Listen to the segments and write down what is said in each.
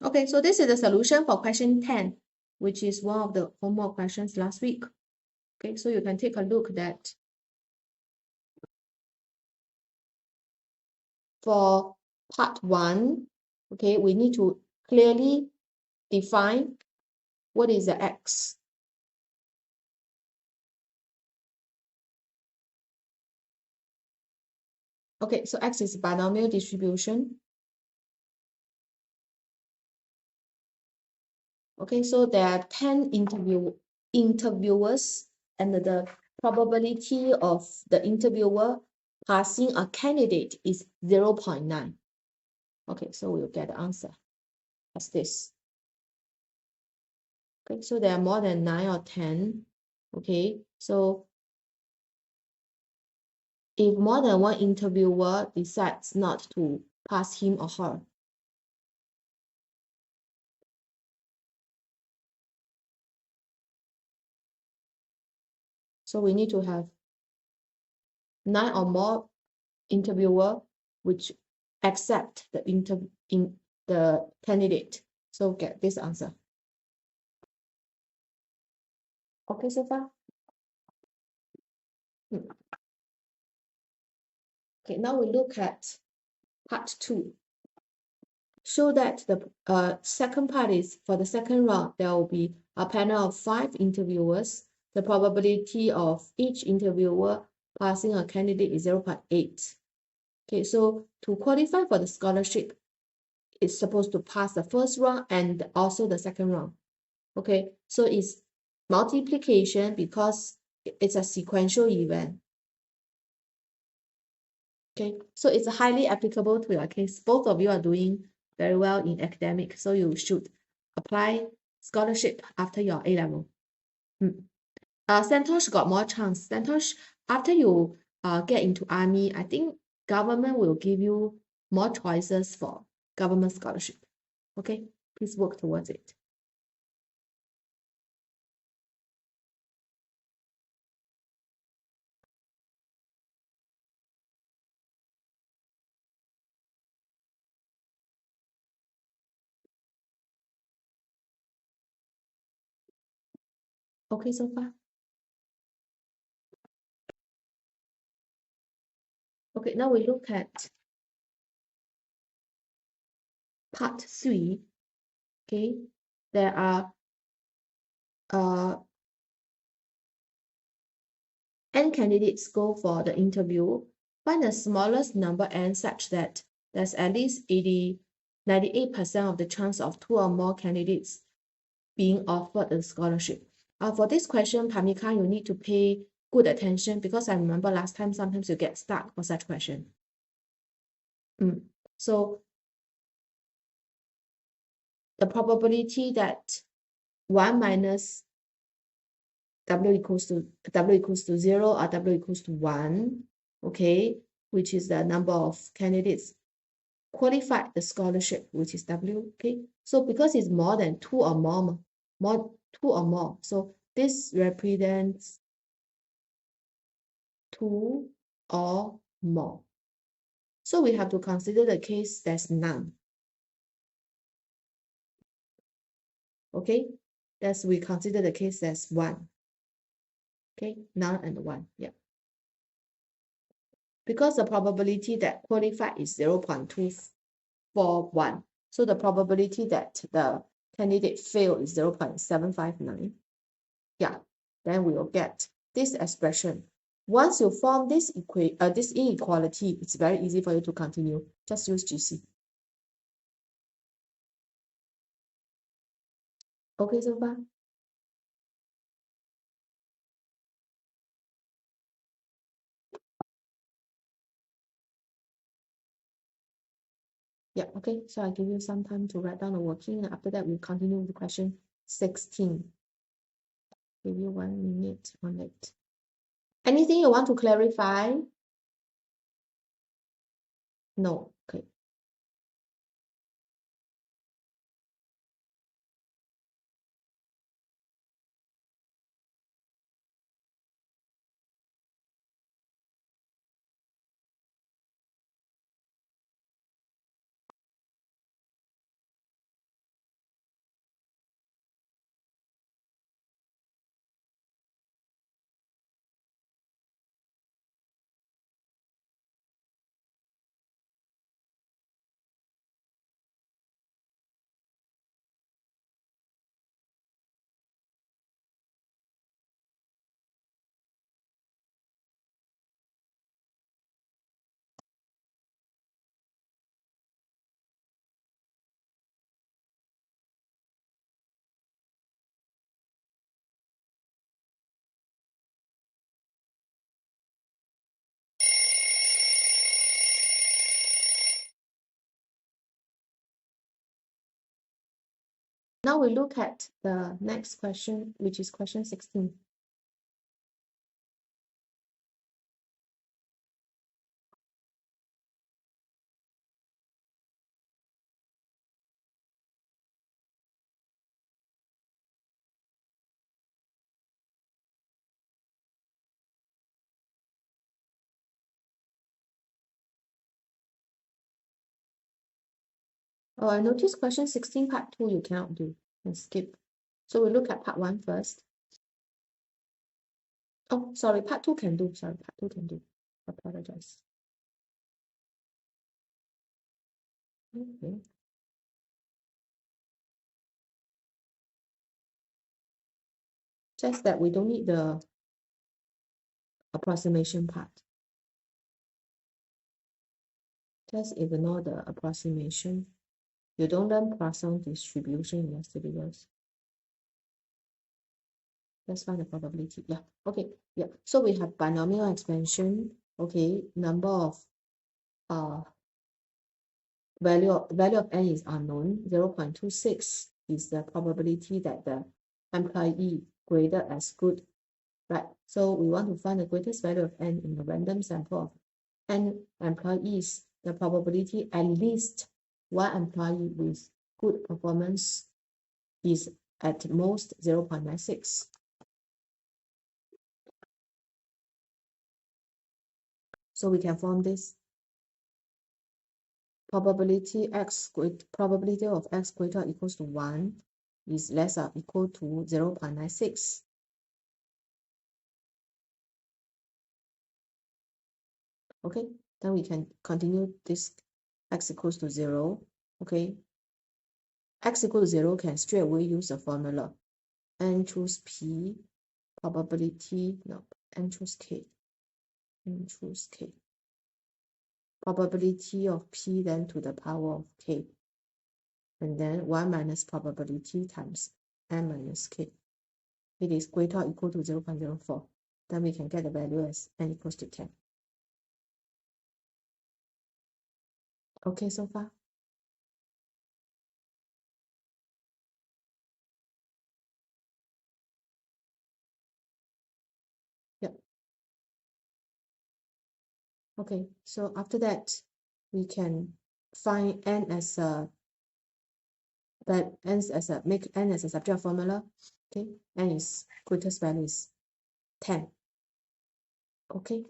Okay, so this is the solution for question 10, which is one of the homework questions last week. Okay, so you can take a look that for part 1, okay, we need to clearly define what is the x. Okay, so x is binomial distribution. Okay, so there are 10 interviewers, and the probability of the interviewer passing a candidate is 0.9. Okay, so we'll get the answer as this. Okay, so there are more than 9 or 10. Okay, so if more than one interviewer decides not to pass him or her, so we need to have 9 or more interviewer which accept the candidate. So get this answer. Okay, so far? Okay, now we look at part 2. Show that the second part is for the second round, there will be a panel of 5 interviewers. The probability of each interviewer passing a candidate is 0.8. Okay, so to qualify for the scholarship, it's supposed to pass the first round and also the second round. Okay, so it's multiplication because it's a sequential event. Okay, so it's highly applicable to your case. Both of you are doing very well in academic, so you should apply scholarship after your A level. Santosh got more chance. Santosh, after you get into army, I think government will give you more choices for government scholarship. Okay, please work towards it. Okay, so far. Okay, now we look at part 3. Okay, there are n candidates go for the interview. Find the smallest number n such that there's at least 98% of the chance of 2 or more candidates being offered a scholarship. For this question, Pamika, you need to pay good attention because I remember last time sometimes you get stuck for such question. So the probability that 1 minus w equals to 0 or w equals to 1, okay, which is the number of candidates qualified the scholarship, which is w, okay. So because it's more than 2 or more, so this represents 2 or more. So we have to consider the case there's none. Okay, we consider the case there's 1. Okay, none and 1, yeah. Because the probability that qualified is 0.241. So the probability that the candidate fail is 0.759. Yeah, then we will get this expression. Once you form this inequality, it's very easy for you to continue. Just use GC. Okay, so far? Yeah, okay. So I'll give you some time to write down the working. After that, we'll continue with question 16. Give you 1 minute on it. Anything you want to clarify? No. Okay. Now we look at the next question, which is question 16. Oh, I noticed question 16 part 2 you cannot do and skip. So we look at part 1 first. Oh, sorry, part 2 can do. Sorry, part 2 can do. Apologize. Okay. Just that we don't need the approximation part. Just ignore the approximation. You don't learn Poisson distribution in your syllabus. Let's find the probability. Yeah, okay. Yeah. So we have binomial expansion. Okay, number of value of n is unknown. 0.26 is the probability that the employee graded as good. Right. So we want to find the greatest value of n in a random sample of n employees. The probability at least one employee with good performance is at most 0.96. So we can form this probability of x greater or equals to 1 is less or equal to 0.96. Okay, then we can continue this x equals to 0. Okay, x equals to 0 can straight away use the formula n choose p probability, no, n choose k, n choose k. Probability of p then to the power of k. And then 1 minus probability times n minus k. It is greater or equal to 0.04. Then we can get the value as n equals to 10. Okay, so far? Yep. Okay, so after that, we can find n as a make n as a subject formula. Okay, n is greatest value is 10. Okay.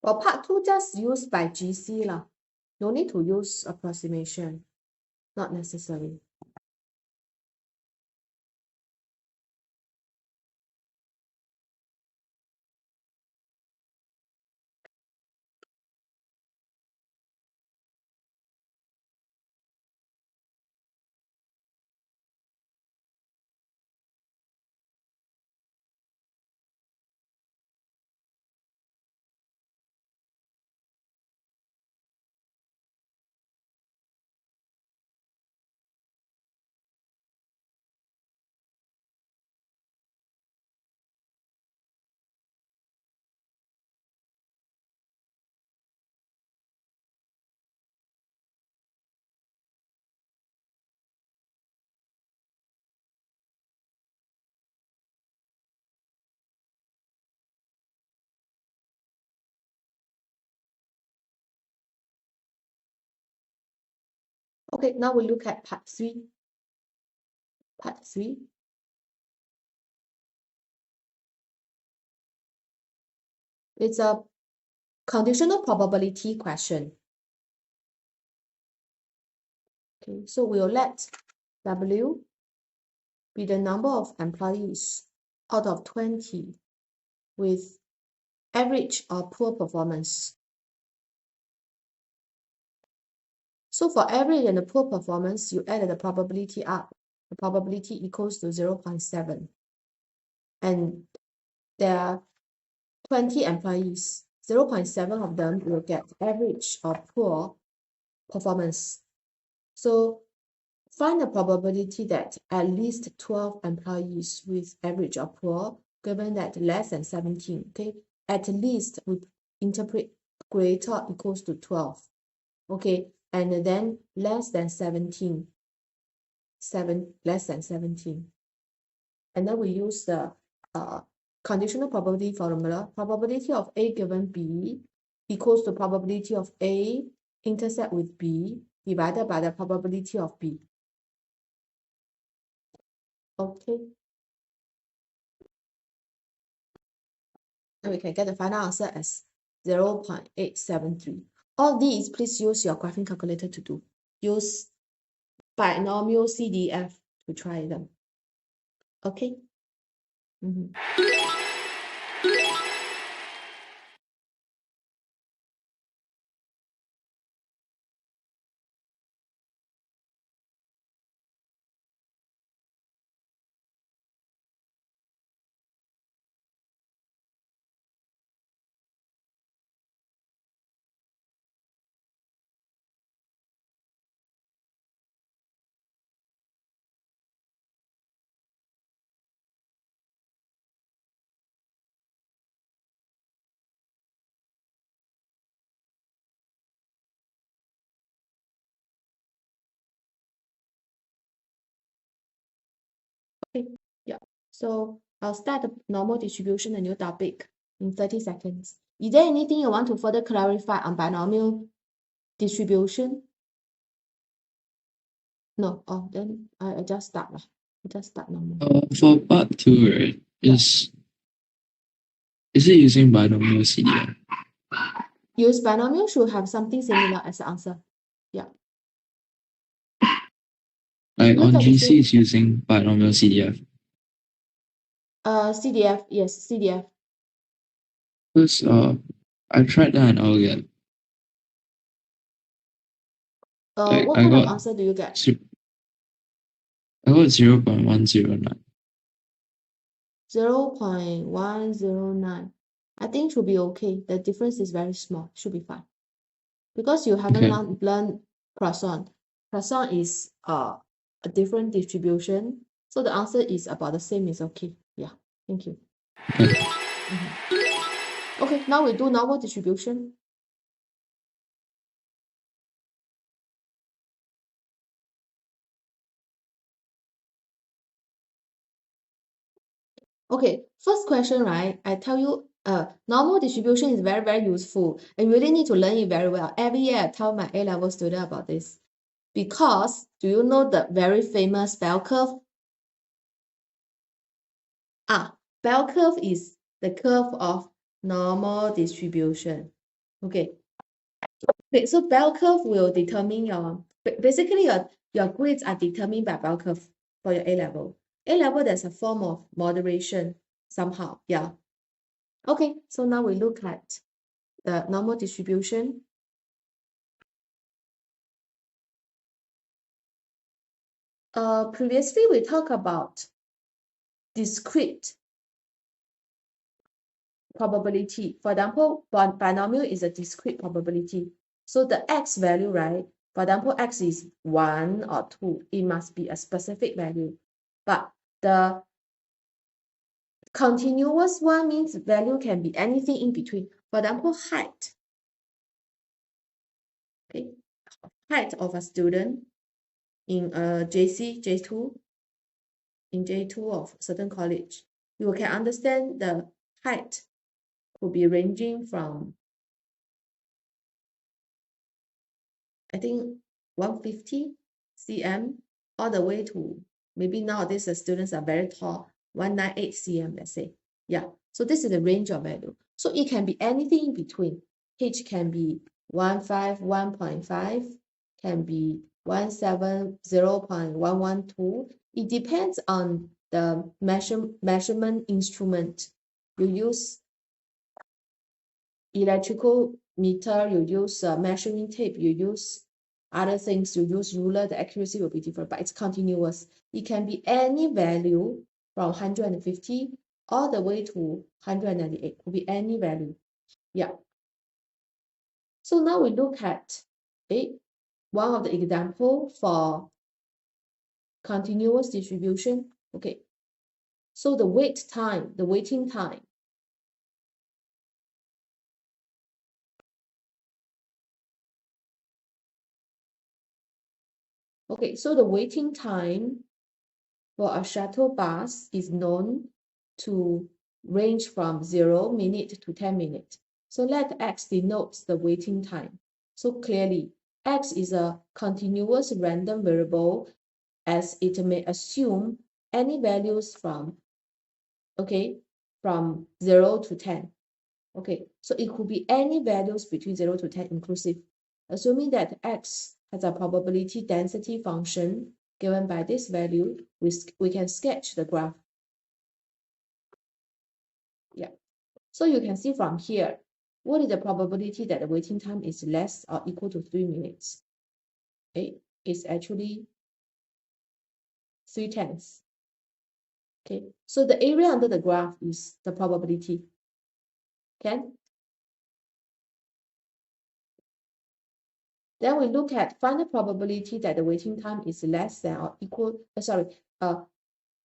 Well, part 2 just used by GC lah. No need to use approximation. Not necessary. Okay, now we look at part 3. Part 3. It's a conditional probability question. Okay, so we'll let W be the number of employees out of 20 with average or poor performance. So for average and the poor performance, you add the probability up. The probability equals to 0.7. And there are 20 employees. 0.7 of them will get average or poor performance. So Find the probability that at least 12 employees with average of poor, given that less than 17, okay? At least we interpret greater equals to 12, okay? And then less than 17, less than 17. And then we use the conditional probability formula. Probability of A given B equals to probability of A intersect with B divided by the probability of B. Okay. And we can get the final answer as 0.873. All these, please use your graphing calculator to do. Use binomial CDF to try them. Okay. Okay, yeah. So I'll start the normal distribution, a new topic, in 30 seconds. Is there anything you want to further clarify on binomial distribution? No. Oh, then I just start. I just start normal. For part 2, right, Yeah. is it using binomial CDF? Use binomial should have something similar as the answer. Yeah. Like Look on at the GC, same. it's using binomial CDF. CDF, yes, CDF. Because I tried that and I'll get. What kind of answer do you get? I got 0.109. 0.109. I think should be okay. The difference is very small. Should be fine. Because you haven't Okay. learned Poisson. Poisson is a different distribution. So the answer is about the same is okay. Yeah. Thank you. Okay. Okay, now we do normal distribution. Okay, first question, right? I tell you, normal distribution is very, very useful. And you really need to learn it very well. Every year I tell my A-level student about this. Because, do you know the very famous bell curve? Bell curve is the curve of normal distribution. Okay. Okay, so bell curve will determine basically your grades are determined by bell curve for your A-level. A-level, there's a form of moderation somehow. Yeah. Okay, so now we look at the normal distribution. Previously we talked about discrete probability. For example, binomial is a discrete probability. So the x value, right? For example, x is 1 or 2. It must be a specific value. But the continuous one means value can be anything in between. For example, height. Okay, height of a student in a J2, in J2 of certain college. You can understand the height will be ranging from, I think, 150 cm all the way to, maybe nowadays the students are very tall, 198 cm, let's say. Yeah, so this is the range of value. So it can be anything in between. H can be 1.5, 1.5, can be 1.7, 0.112. It depends on the measurement instrument. You use electrical meter, you use measuring tape, you use other things, you use ruler, the accuracy will be different, but it's continuous. It can be any value from 150 all the way to 198, could be any value. Yeah. So now we look at one of the example for continuous distribution. Okay, so the waiting time. Okay, so the waiting time for a shuttle bus is known to range from 0 minute to 10 minutes. So let X denotes the waiting time. So clearly, X is a continuous random variable as it may assume any values from, okay, from 0 to 10. Okay, so it could be any values between 0 to 10 inclusive, assuming that X has a probability density function given by this value, we can sketch the graph. Yeah, so you can see from here, what is the probability that the waiting time is less or equal to 3 minutes? It's actually 3/10. Okay, so the area under the graph is the probability. Okay, then we look at find the probability that the waiting time is less than or equal,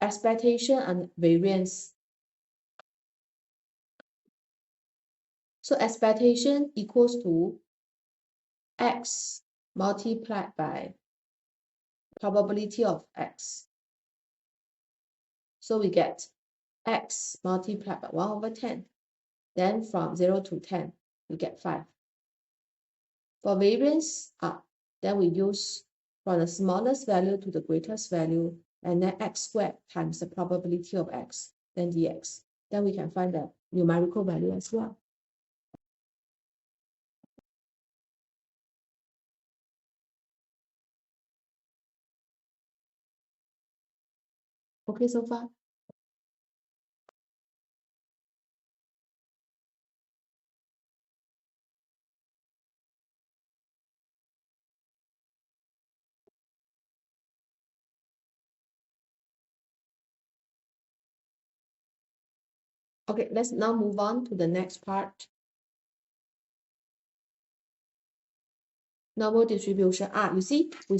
expectation and variance. So expectation equals to X multiplied by probability of X. So we get X multiplied by 1/10. Then from 0 to 10, we get 5. For variance, then we use from the smallest value to the greatest value, and then X squared times the probability of X, then dx. Then we can find the numerical value as well. Okay, so far? Okay, let's now move on to the next part. Normal distribution. You see, we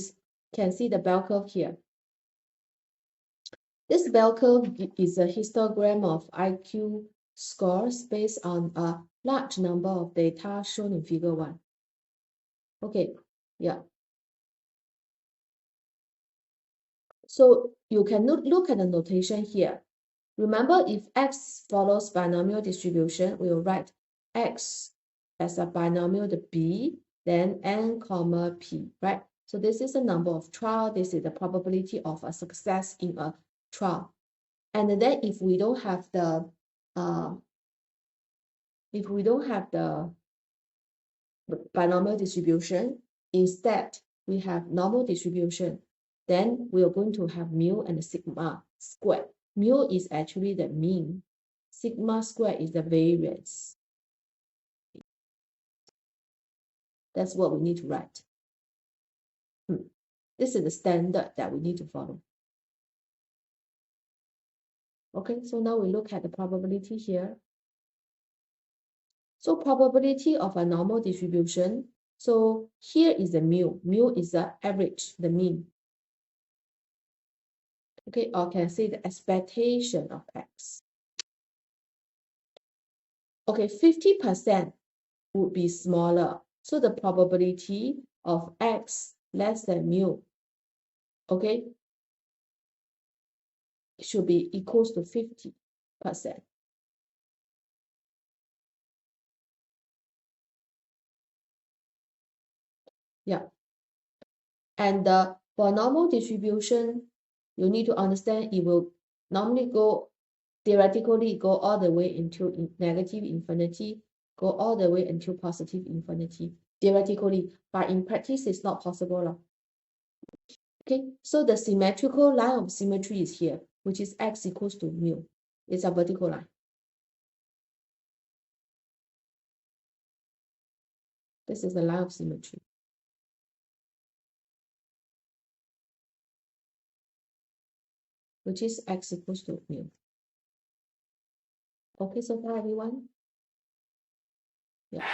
can see the bell curve here. This bell curve is a histogram of IQ scores based on a large number of data shown in figure 1. Okay, yeah. So you can look at the notation here. Remember, if X follows binomial distribution, we will write X as a binomial, the B, then N comma P, right? So this is the number of trial. This is the probability of a success in a trial. And then if we don't have the binomial distribution, instead we have normal distribution, then we are going to have mu and sigma squared. Mu is actually the mean. Sigma squared is the variance. That's what we need to write. This is the standard that we need to follow. Okay, so now we look at the probability here. So probability of a normal distribution. So here is the mu. Mu is the average, the mean. Okay, or can I say the expectation of X. Okay, 50% would be smaller. So the probability of X less than mu, okay, should be equals to 50%. Yeah. And for normal distribution, you need to understand it will normally theoretically go all the way into negative infinity, go all the way into positive infinity, theoretically, but in practice, it's not possible. Okay, so the symmetrical line of symmetry is here, which is X equals to mu. It's a vertical line. This is the line of symmetry. Which is X equals to mu. Okay, so far everyone? Yeah.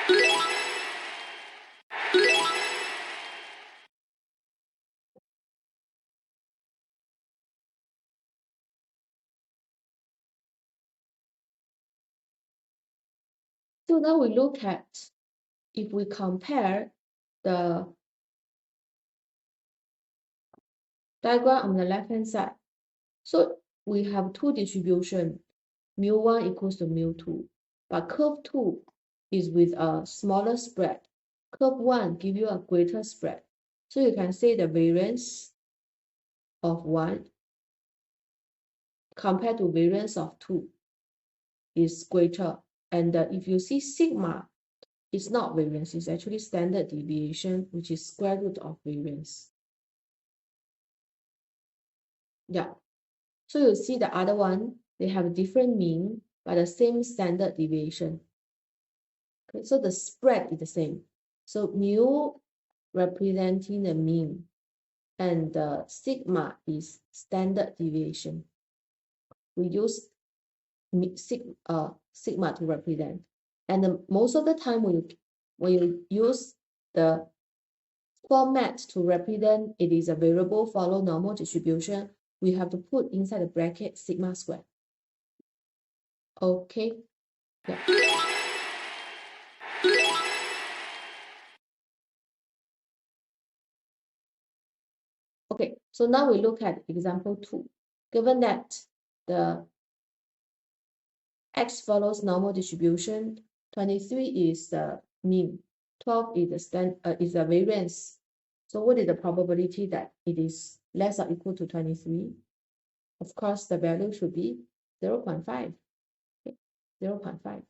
So now we look at, if we compare the diagram on the left-hand side. So we have two distribution, mu1 equals to mu2, but curve 2 is with a smaller spread. Curve 1 give you a greater spread. So you can say the variance of 1 compared to variance of 2 is greater. And if you see sigma, it's not variance, it's actually standard deviation, which is square root of variance. Yeah. So you see the other one, they have a different mean, but the same standard deviation. Okay, so the spread is the same. So mu representing the mean, and the sigma is standard deviation. We use sigma to represent. And most of the time when you use the format to represent it is a variable follow normal distribution, we have to put inside the bracket sigma squared. Okay. Yeah. Okay, so now we look at example 2. Given that the x follows normal distribution, 23 is the mean, 12 is the variance. So what is the probability that it is less or equal to 23? Of course, the value should be 0.5. Okay, 0.5.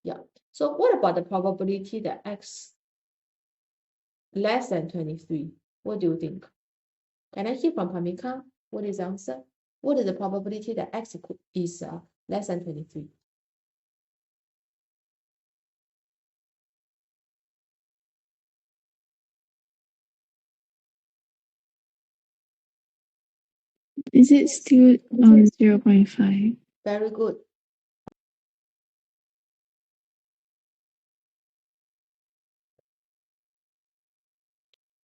Yeah. So what about the probability that x less than 23? What do you think? Can I hear from Pamika? What is the answer? What is the probability that x is less than 23? Is it still 0.5? Very good.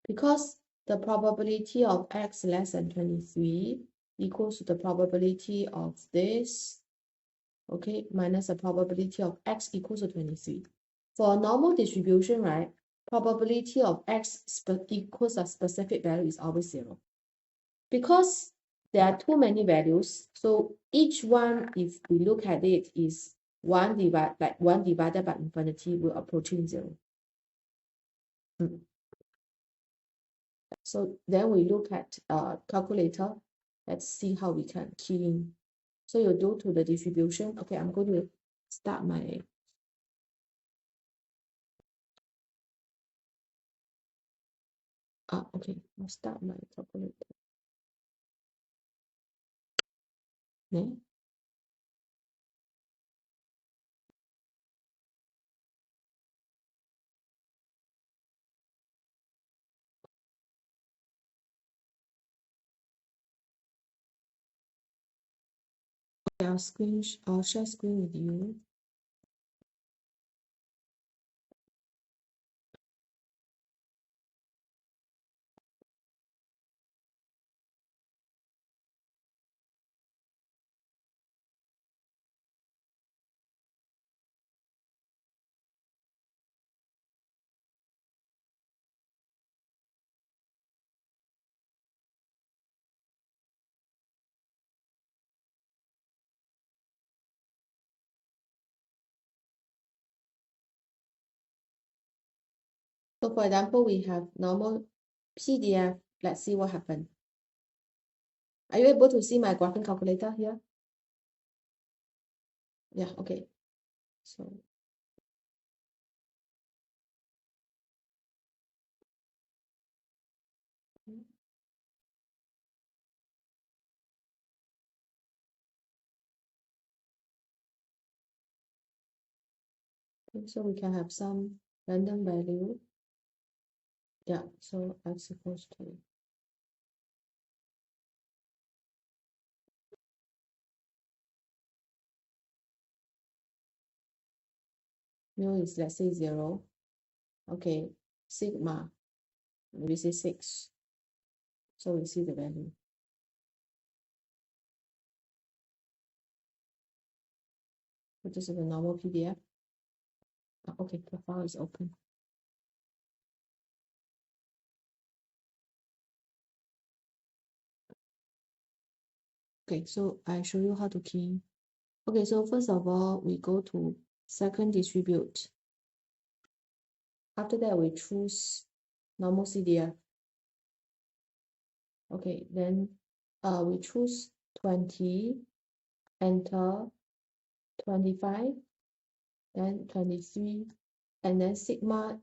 Because the probability of x less than 23 equals to the probability of this, okay, minus the probability of x equals to 23. For a normal distribution, right, probability of x equals a specific value is always 0. Because there are too many values, so each one, if we look at it, is 1 divided by infinity, we're approaching 0. So then we look at calculator. Let's see how we can key in. So you do to the distribution. Okay, I'm going to start my okay, I'll start my calculator. Yeah. Okay, I'll share screen with you. So for example, we have normal PDF. Let's see what happened. Are you able to see my graphing calculator here? Yeah, okay. So we can have some random value. Yeah, so x equals to mu is, let's say, 0. Okay, sigma, we say 6. So we see the value. So this is a normal PDF. Okay, the file is open. Okay, so I show you how to key. Okay, so first of all, we go to second distribute. After that, we choose normal CDF. Okay, then we choose 20, enter 25, then 23, and then sigma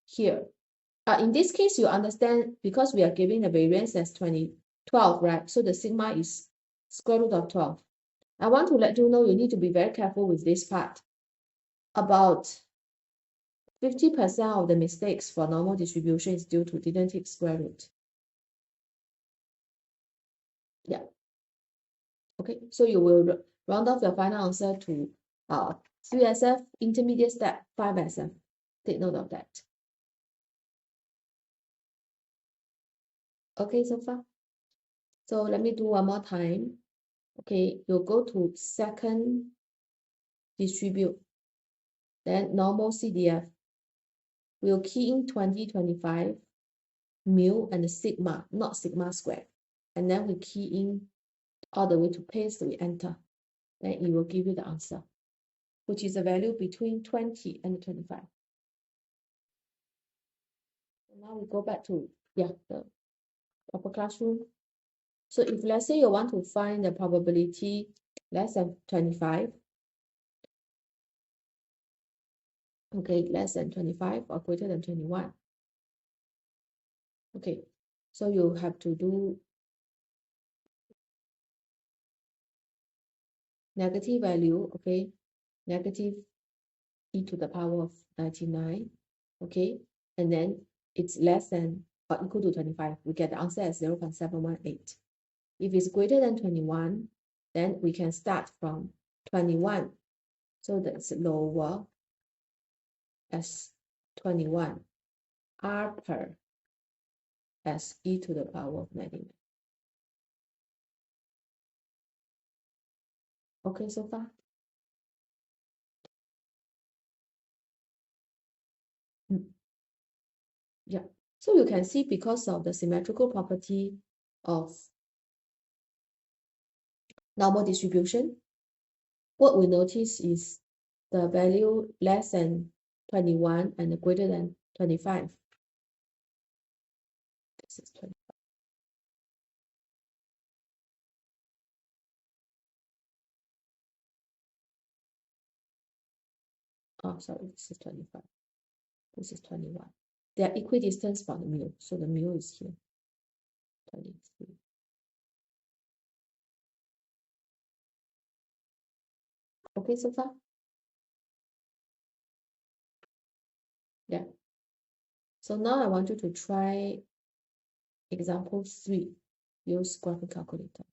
here. In this case, you understand because we are giving the variance as 12, right? So the sigma is square root of 12. I want to let you know you need to be very careful with this part. About 50% of the mistakes for normal distribution is due to didn't take square root. Yeah. Okay, so you will round off your final answer to 3SF, intermediate step 5SF. Take note of that. Okay, so far. So let me do one more time. Okay, you'll go to second distribute, then normal CDF. We'll key in 20, 25, mu, and sigma, not sigma squared. And then we key in all the way to paste, we enter. Then it will give you the answer, which is a value between 20 and 25. So now we go back to, the proper classroom. So if let's say you want to find the probability less than 25, okay, less than 25 or greater than 21. Okay, so you have to do negative value, okay, negative e to the power of 99, okay, and then it's less than or equal to 25. We get the answer as 0.718. If it's greater than 21, then we can start from 21. So that's lower as 21. R per as e to the power of 99. Okay, so far? Yeah. So you can see because of the symmetrical property of normal distribution, what we notice is the value less than 21 and greater than 25. This is 25. Oh, sorry, this is 25. This is 21. They are equidistant from the mu, so the mu is here. 23. Okay, so far? Yeah. So now I want you to try example 3. Use graphic calculator.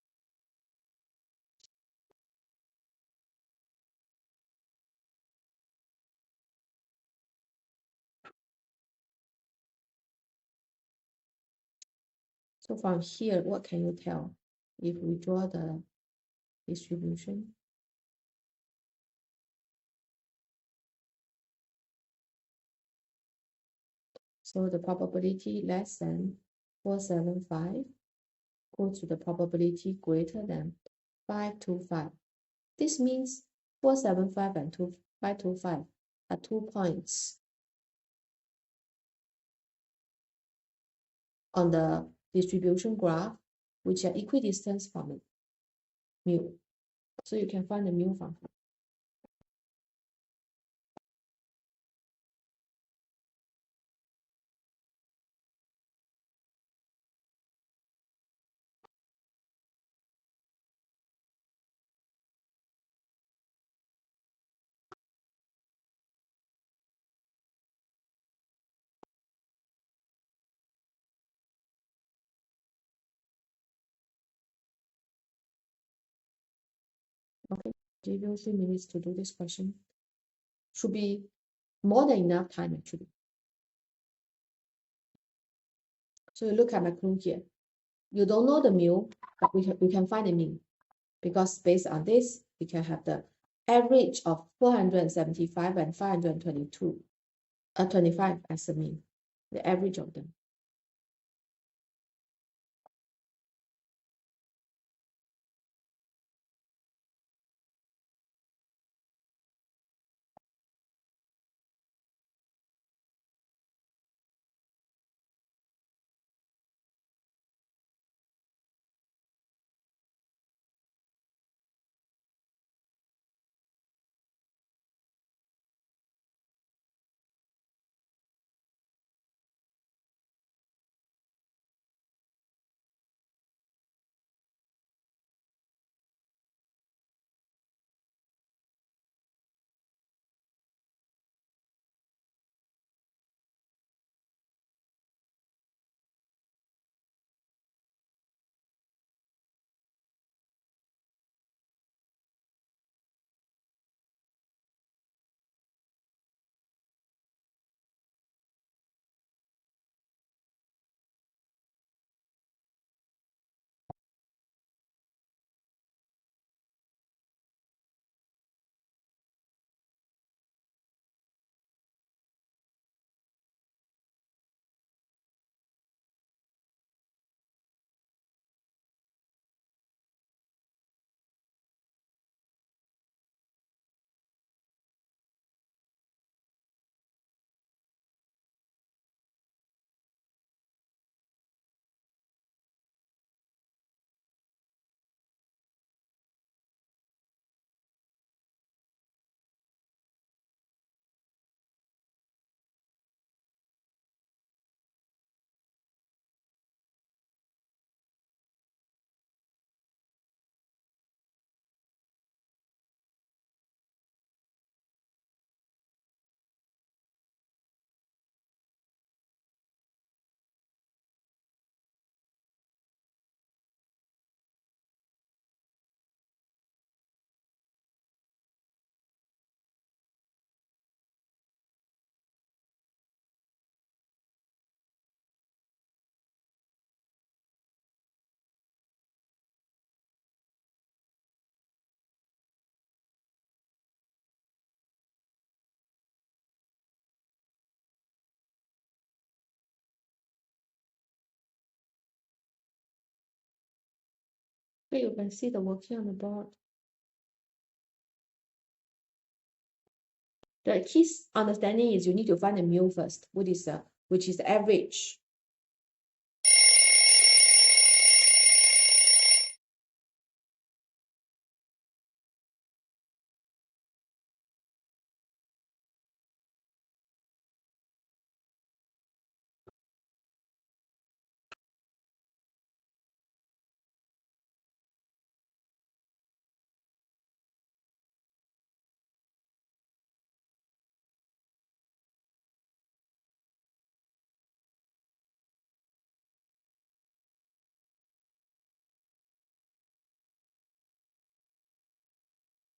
So from here, what can you tell if we draw the distribution? So the probability less than 475 goes to the probability greater than 525. This means 475 and 525 are 2 points on the distribution graph, which are equidistant from mu. So you can find the mu from here. Okay, give you 3 minutes to do this question. Should be more than enough time actually. So you look at my clue here. You don't know the mu, but we can find the mean because based on this, we can have the average of 475 and 522, 25 as the mean, the average of them. Here you can see the working on the board. The key understanding is you need to find the mu first, which is the average.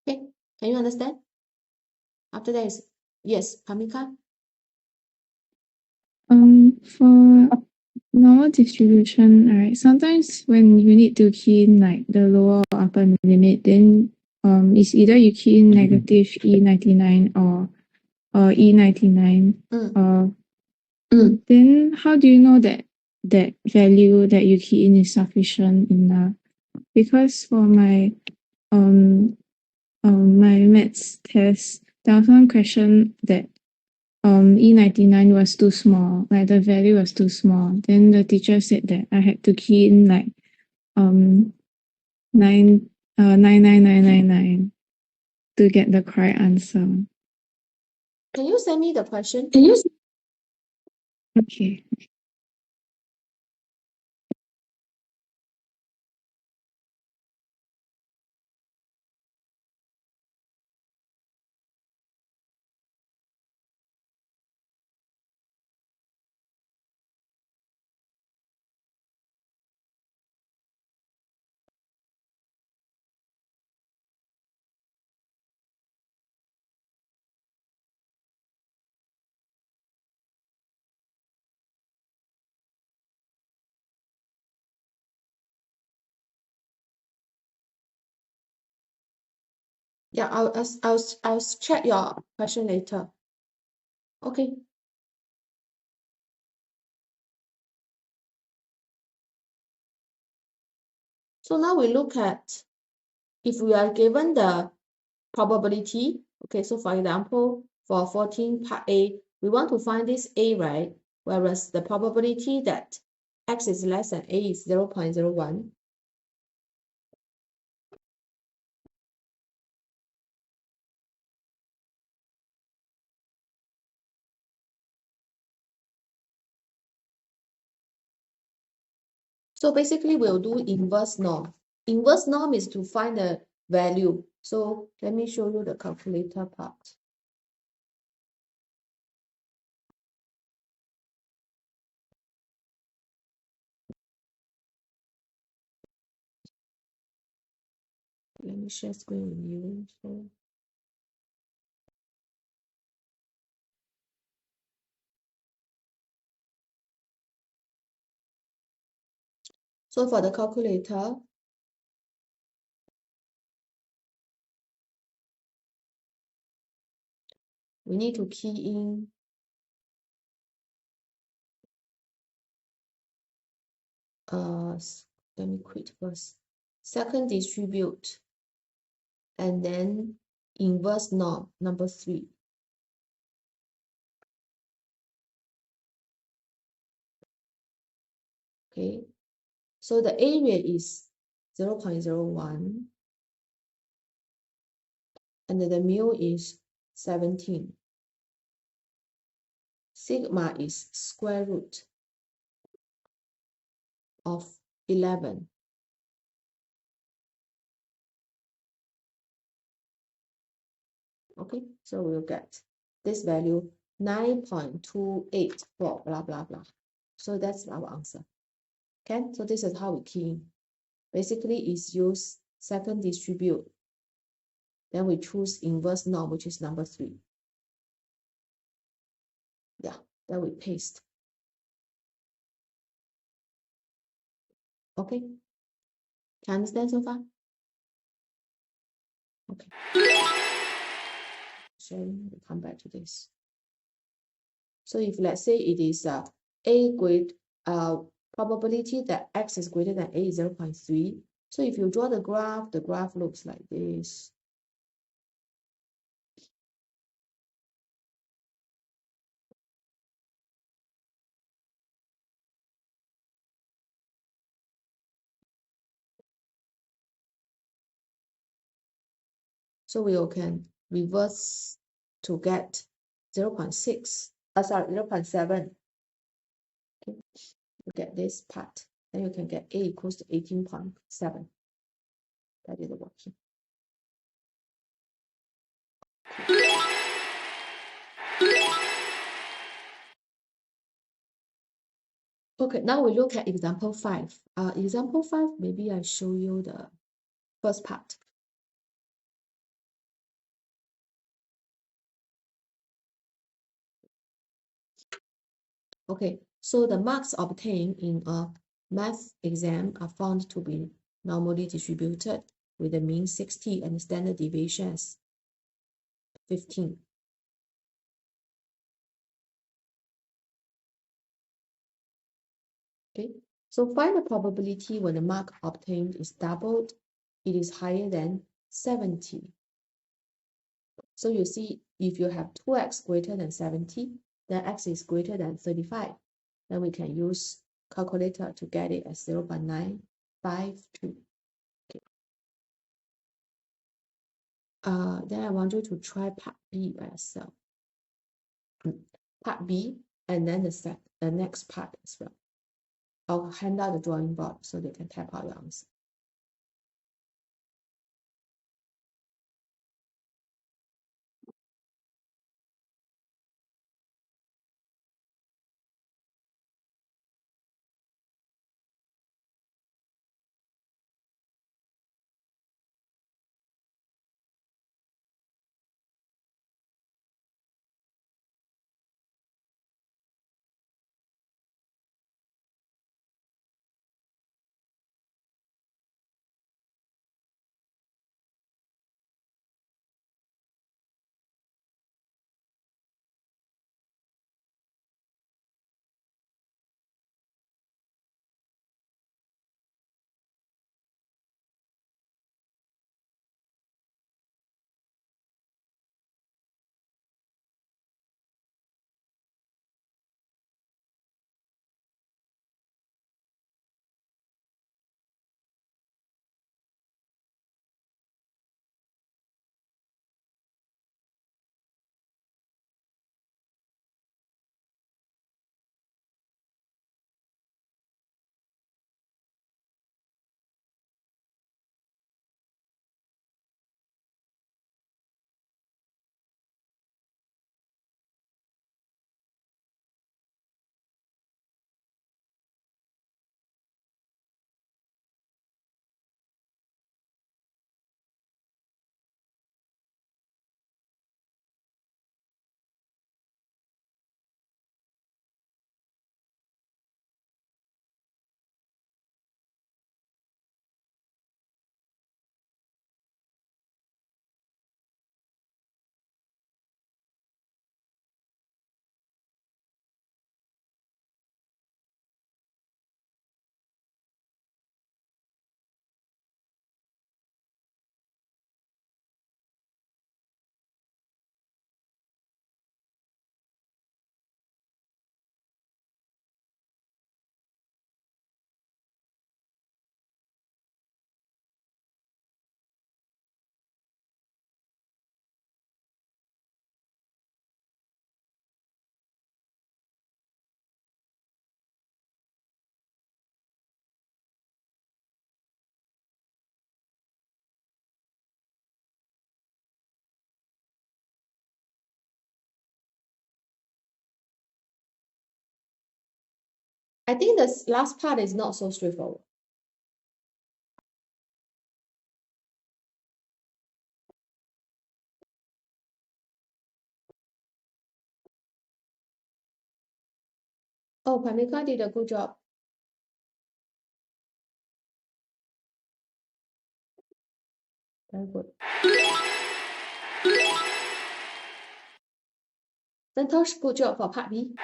Okay, can you understand? After that is, yes, Pamika? For normal distribution, right, sometimes when you need to key in like the lower or upper limit, then it's either you key in negative E99 or E99. Then how do you know that that value that you key in is sufficient enough? Because for my my maths test, there was one question that E99 was too small, like the value was too small. Then the teacher said that I had to key in like 99999 to get the correct answer. Can you send me the question? Okay. Yeah, I'll check your question later. Okay. So now we look at if we are given the probability. Okay, so for example, for 14 part A, we want to find this A, right? Whereas the probability that x is less than A is 0.01. So basically we'll do inverse norm. Inverse norm is to find the value. So let me show you the calculator part. Let me share screen with you. So for the calculator, we need to key in let me quit first. Second distribute, and then inverse norm, number 3. Okay, so the area is 0.01, and the mu is 17. Sigma is square root of 11. Okay, so we'll get this value 9.284, blah, blah, blah. So that's our answer. Okay, so this is how we key in. Basically, is use second distribute. Then we choose inverse norm, which is number 3. Yeah, then we paste. Okay, can you understand so far? Okay. Sharing, we'll come back to this. So if let's say it is probability that x is greater than a is 0.3. So if you draw the graph looks like this. So we can reverse to get 0.6, 0.7. Okay, you get this part. Then you can get a equals to 18.7. That is the working. Okay, now we look at example 5. Example 5, maybe I show you the first part. Okay, so the marks obtained in a math exam are found to be normally distributed with a mean 60 and standard deviation as 15. Okay, so find the probability when the mark obtained is doubled, it is higher than 70. So you see, if you have 2x greater than 70, then x is greater than 35. Then we can use calculator to get it as 0.952. Okay. Then I want you to try part B by yourself. Part B, and then the next part as well. I'll hand out the drawing board so they can type out your answer. I think this last part is not so straightforward. Oh, Pamika did a good job. Very good. Santosh, good job for part B.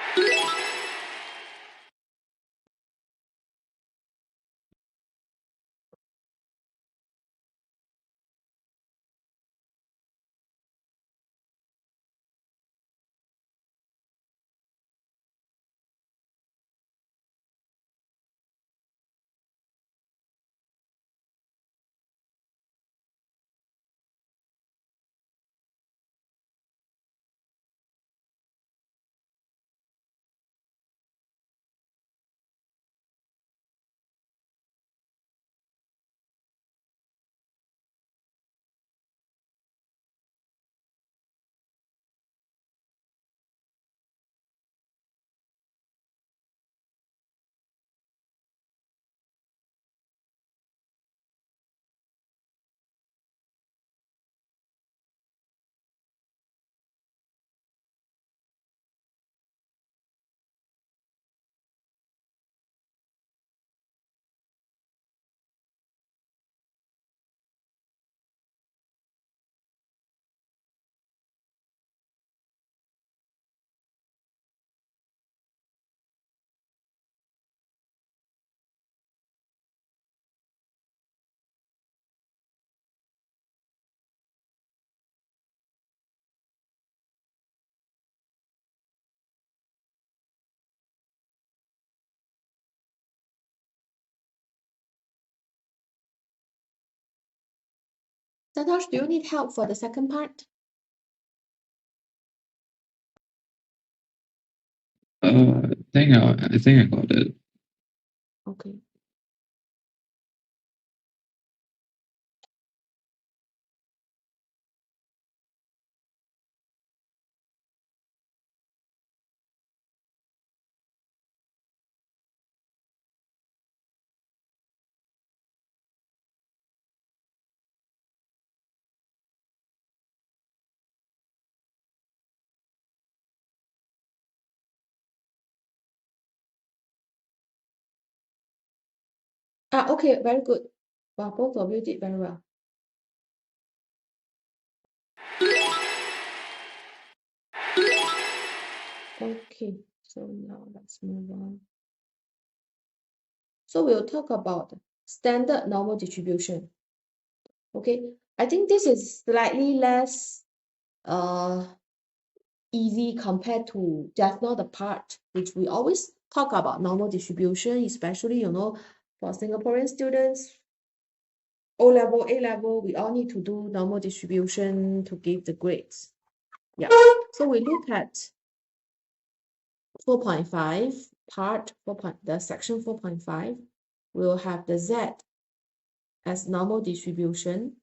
Santosh, do you need help for the second part? I think I got it. Okay. Okay, very good. Wow, both of you did very well. Okay, so now let's move on. So we'll talk about standard normal distribution. Okay, I think this is slightly less easy compared to just now the part which we always talk about normal distribution, especially for Singaporean students, O level, A level, we all need to do normal distribution to give the grades. Yeah. So we look at 4.5 part 4. The section 4.5 will have the Z as normal distribution,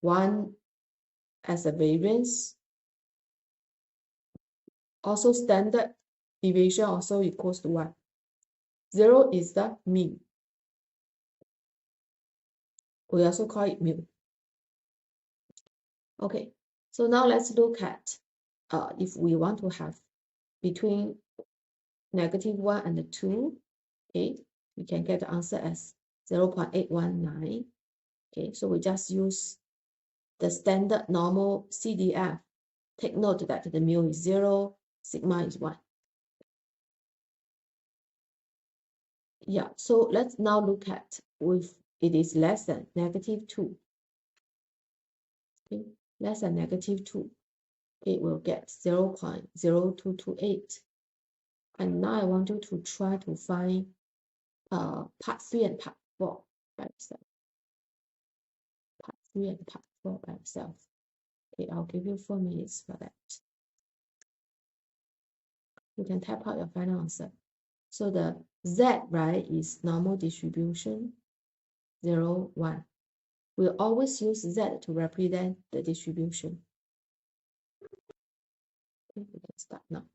1 as a variance, also standard deviation also equals to 1. 0 is the mean. We also call it mu. Okay, so now let's look at if we want to have between -1 and 2, okay, we can get the answer as 0.819. Okay, so we just use the standard normal CDF. Take note that the mu is 0, sigma is 1. Yeah, so let's now look at if it is less than -2. Okay, less than -2, it will get 0.0228. And now I want you to try to find part 3 and part 4 by itself. Part 3 and part 4 by itself. Okay, I'll give you 4 minutes for that. You can type out your final answer. So the Z, right, is normal distribution, 0, 1. We'll always use Z to represent the distribution. Okay, we can start now.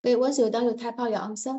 Okay, once you're done, you type out your answer.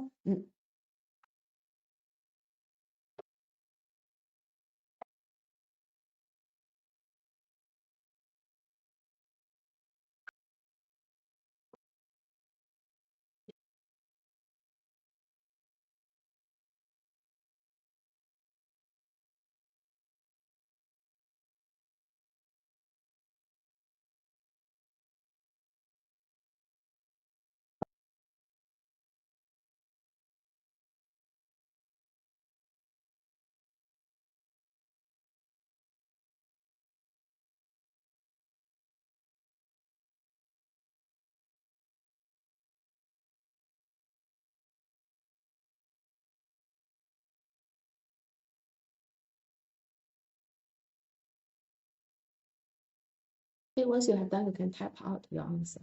Okay, once you have done, you can type out your answer.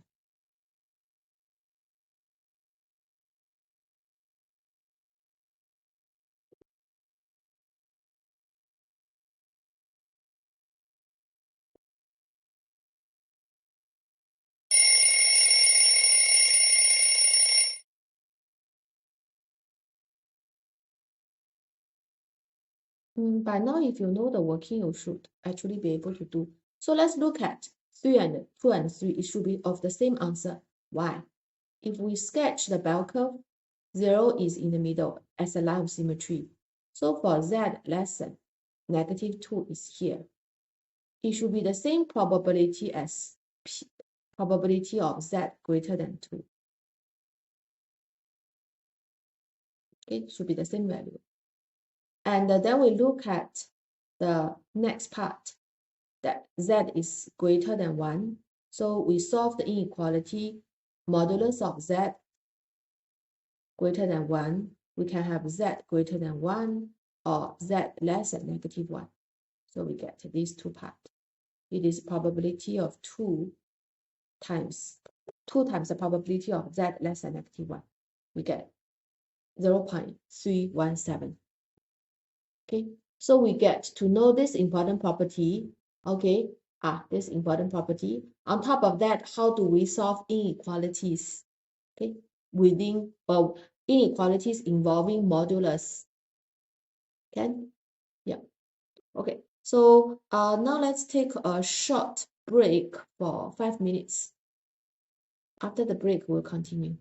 By now, if you know the working, you should actually be able to do. So let's look at 3 and 2 and 3. It should be of the same answer. Why? If we sketch the bell curve, 0 is in the middle as a line of symmetry. So for z less than -2 is here. It should be the same probability as probability of z greater than 2. It should be the same value. And then we look at the next part, that z is greater than 1. So we solve the inequality modulus of z greater than 1. We can have z greater than 1 or z less than -1. So we get these two parts. It is probability of 2 times the probability of z less than -1. We get 0.317. Okay, so we get to know this important property. Okay, this important property. On top of that, how do we solve inequalities? Okay, within inequalities involving modulus. Can? Yeah. Okay, so now let's take a short break for 5 minutes. After the break, we'll continue.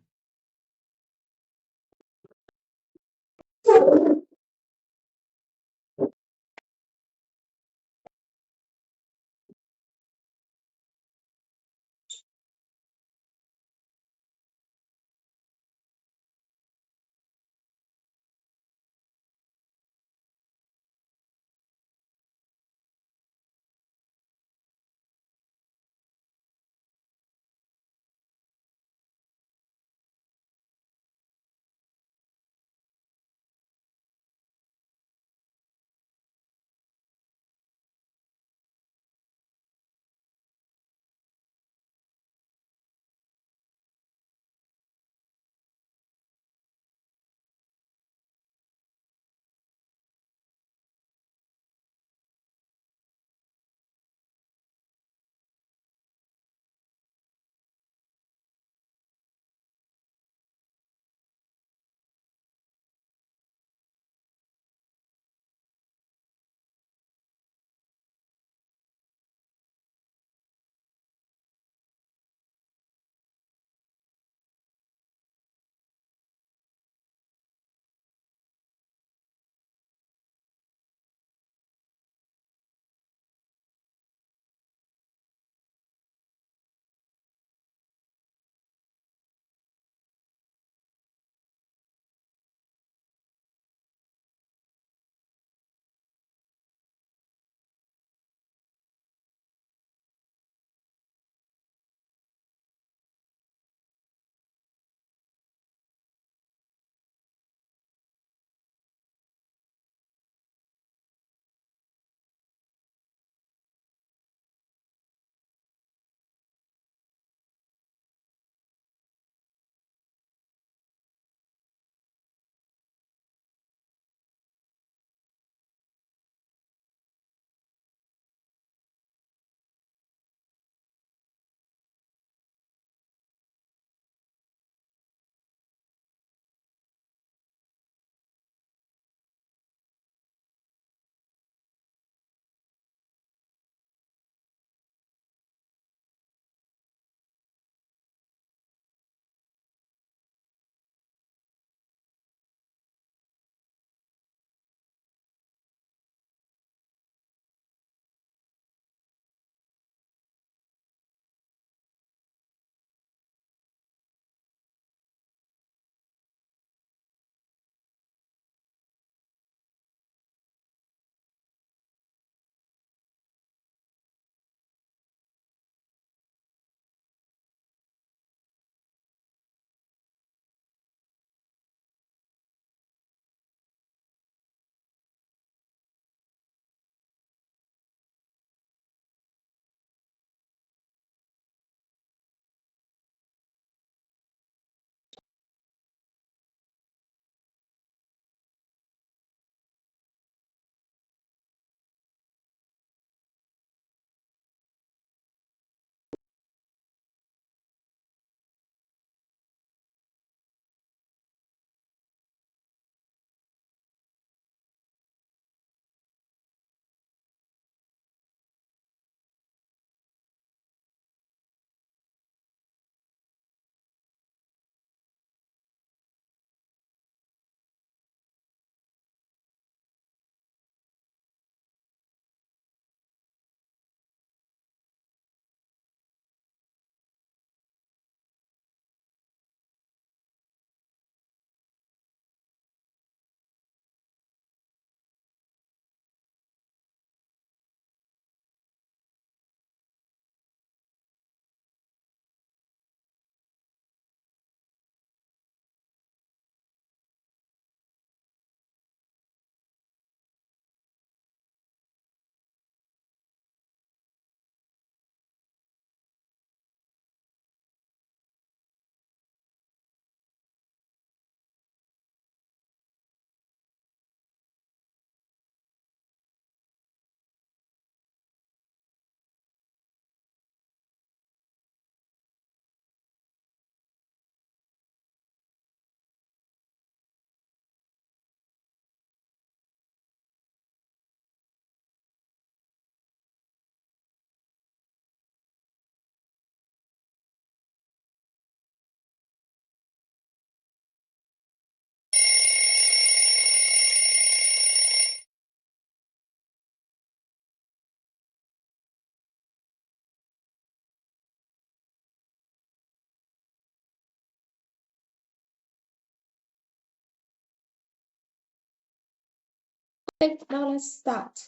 Okay, now let's start.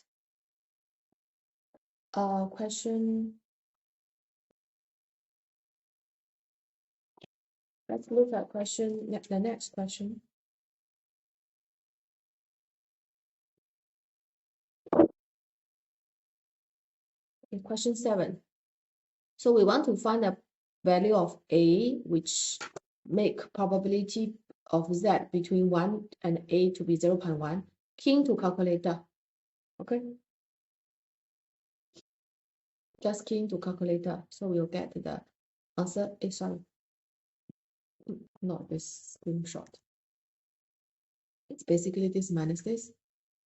Question. Let's look at the next question. Okay, question 7. So we want to find the value of A, which make probability of Z between 1 and A to be 0.1. Key into calculator. Okay. Just key into calculator. So we'll get the answer. Sorry. Not this screenshot. It's basically this minus this.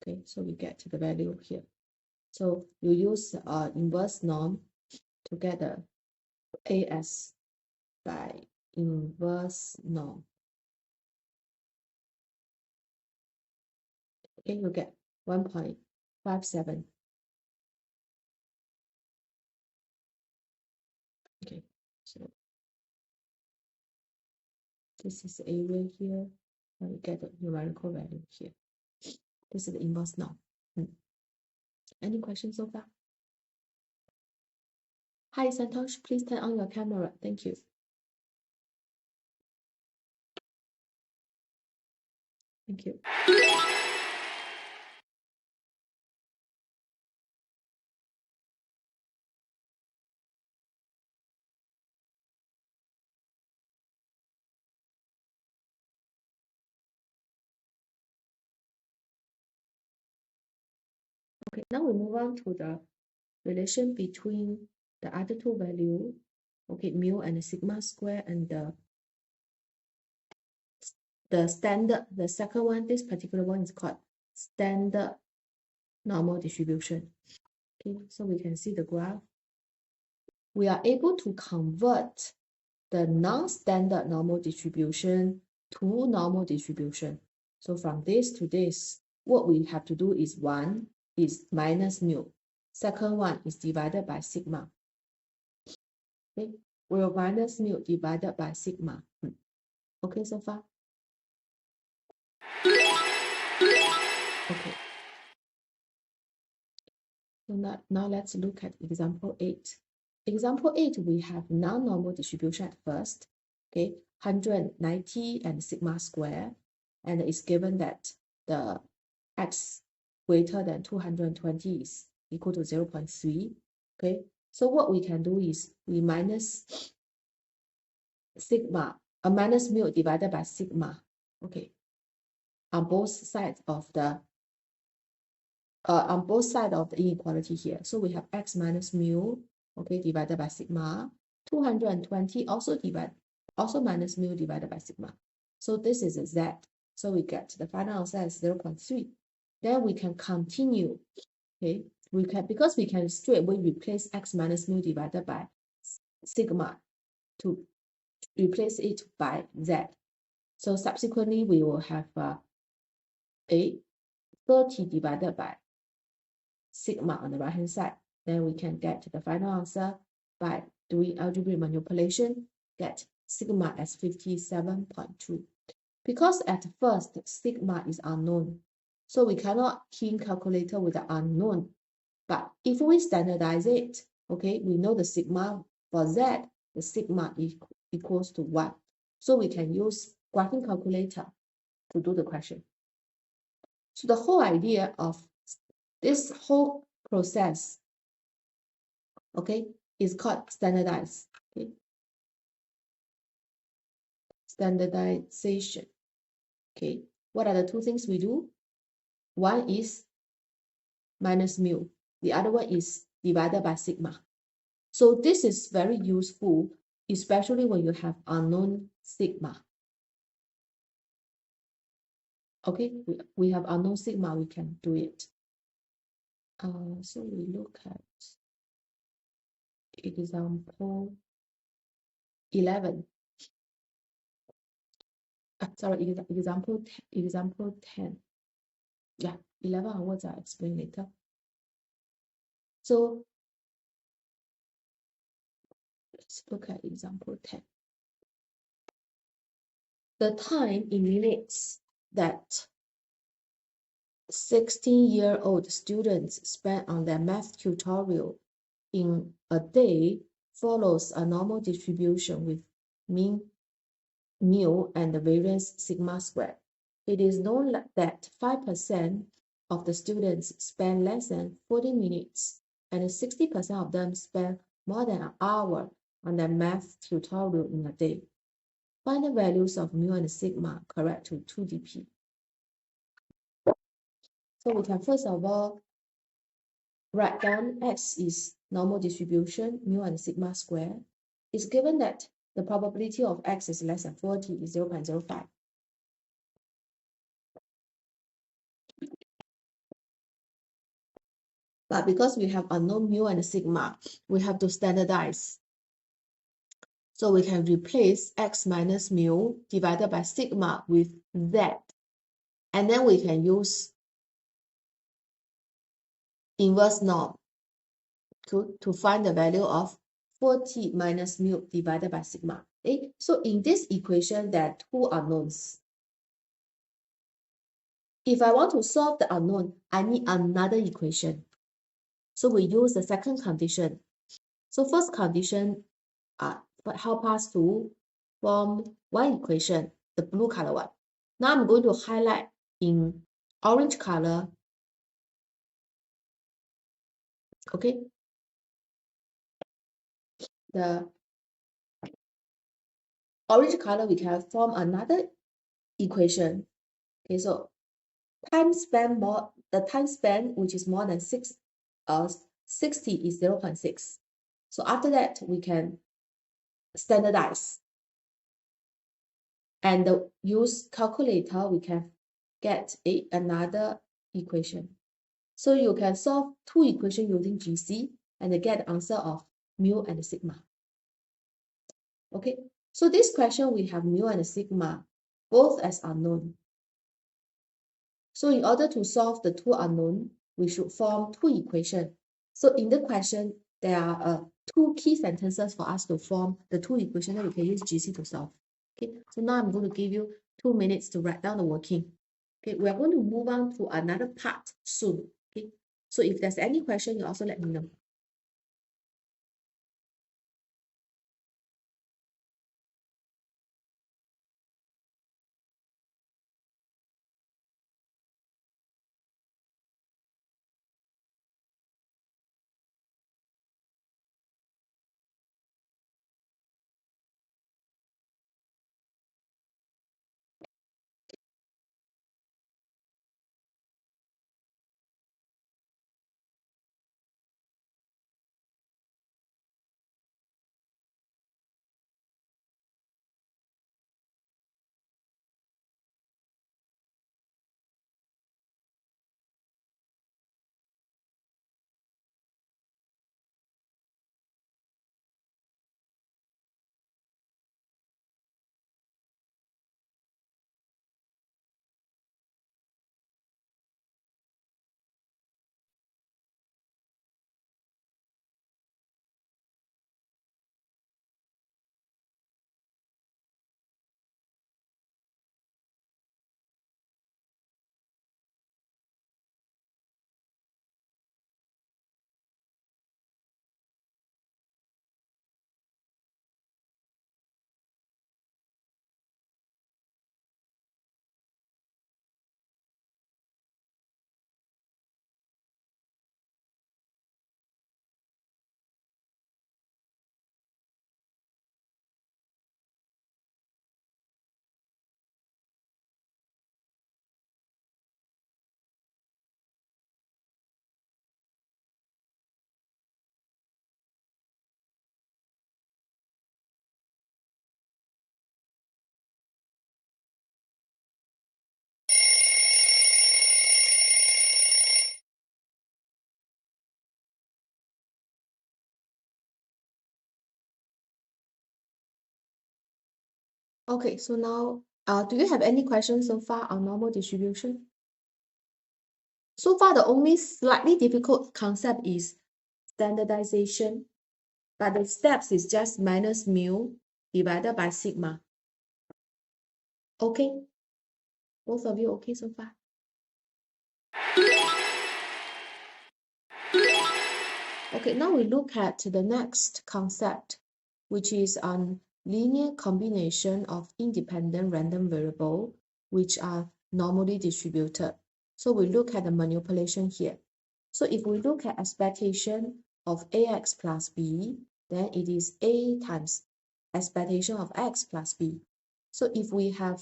Okay, so we get the value here. So you use inverse norm to get the AS by inverse norm. Okay, you get 1.57. Okay, so this is the area here, and we get the numerical value here. This is the inverse norm. Any questions so far? Hi, Santosh, please turn on your camera. Thank you. Thank you. Okay, now we move on to the relation between the other two value, okay, mu and the sigma square, and the standard, the second one, this particular one is called standard normal distribution. Okay, so we can see the graph. We are able to convert the non-standard normal distribution to normal distribution. So from this to this, what we have to do is one is minus mu. Second one is divided by sigma. Okay, we'll minus mu divided by sigma. Okay, so far? Okay. So now let's look at example 8. Example 8, we have non-normal distribution at first. Okay, 190 and sigma square. And it's given that the x greater than 220 is equal to 0.3. Okay, so what we can do is we minus sigma, minus mu divided by sigma. Okay, on both sides of the inequality here. So we have x minus mu, okay, divided by sigma. 220 also minus mu divided by sigma. So this is a z. So we get the final answer is 0.3. Then we can continue. Okay, because we can straight away replace x minus mu divided by sigma to replace it by z. So subsequently we will have a 30 divided by sigma on the right hand side. Then we can get the final answer by doing algebraic manipulation, get sigma as 57.2. Because at first sigma is unknown, so we cannot key in calculator with the unknown. But if we standardize it, okay, we know the sigma for z, the sigma equals to 1. So we can use graphing calculator to do the question. So the whole idea of this whole process, okay, is called standardize. Okay, standardization. Okay, what are the two things we do? One is minus mu, the other one is divided by sigma. So this is very useful, especially when you have unknown sigma. Okay, we have unknown sigma, we can do it. So we look at example 11. Sorry, example 10. Yeah, 11 onwards I'll explain later. So let's look at example 10. The time in minutes that 16-year-old students spend on their math tutorial in a day follows a normal distribution with mean mu and the variance sigma squared. It is known that 5% of the students spend less than 40 minutes and 60% of them spend more than an hour on their math tutorial in a day. Find the values of mu and sigma correct to 2dp. So we can first of all write down x is normal distribution, mu and sigma squared. It's given that the probability of x is less than 40 is 0.05. But because we have unknown mu and sigma, we have to standardize. So we can replace x minus mu divided by sigma with z. And then we can use inverse norm to find the value of 40 minus mu divided by sigma. Okay? So in this equation, there are two unknowns. If I want to solve the unknown, I need another equation. So we use the second condition. So first condition help us to form one equation, the blue color one. Now I'm going to highlight in orange color. Okay. The orange color, we can form another equation. Okay, so the time span which is more than 60 is 0.6. So after that, we can standardize and use calculator, we can get another equation. So you can solve two equations using GC and get the answer of mu and sigma. Okay, so this question we have mu and sigma both as unknown. So in order to solve the two unknown, we should form two equations. So in the question, there are two key sentences for us to form the two equations that we can use GC to solve. Okay, so now I'm going to give you 2 minutes to write down the working. Okay, we are going to move on to another part soon. Okay, so if there's any question, you also let me know. Okay, so now, do you have any questions so far on normal distribution? So far, the only slightly difficult concept is standardization, but the steps is just minus mu divided by sigma. Okay, both of you okay so far? Okay, now we look at the next concept, which is on linear combination of independent random variable, which are normally distributed. So we look at the manipulation here. So if we look at expectation of ax plus b, then it is a times expectation of x plus b. So if we have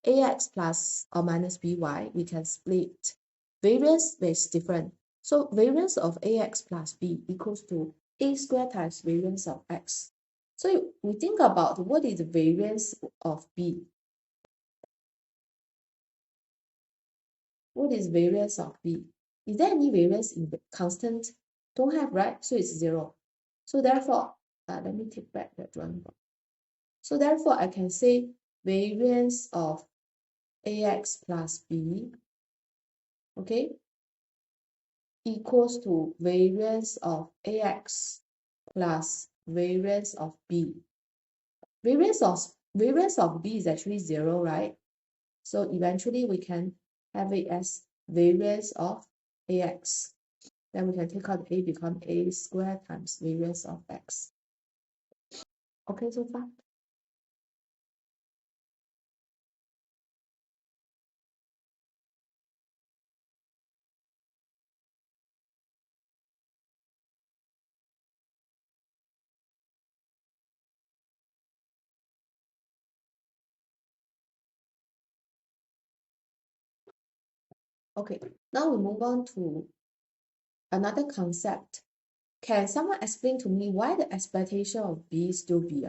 ax plus or minus by, we can split variance is different. So variance of ax plus b equals to a squared times variance of x. So we think about what is the variance of b. What is variance of b? Is there any variance in the constant? Don't have, right? So it's 0. So therefore, let me take back that drawing board. So therefore, I can say variance of ax plus b, okay, equals to variance of ax plus variance of b. Variance of b is actually 0, right? So eventually we can have it as variance of ax. Then we can take out a, become a squared times variance of x. Okay, so far? Okay, now we move on to another concept. Can someone explain to me why the expectation of b is still b?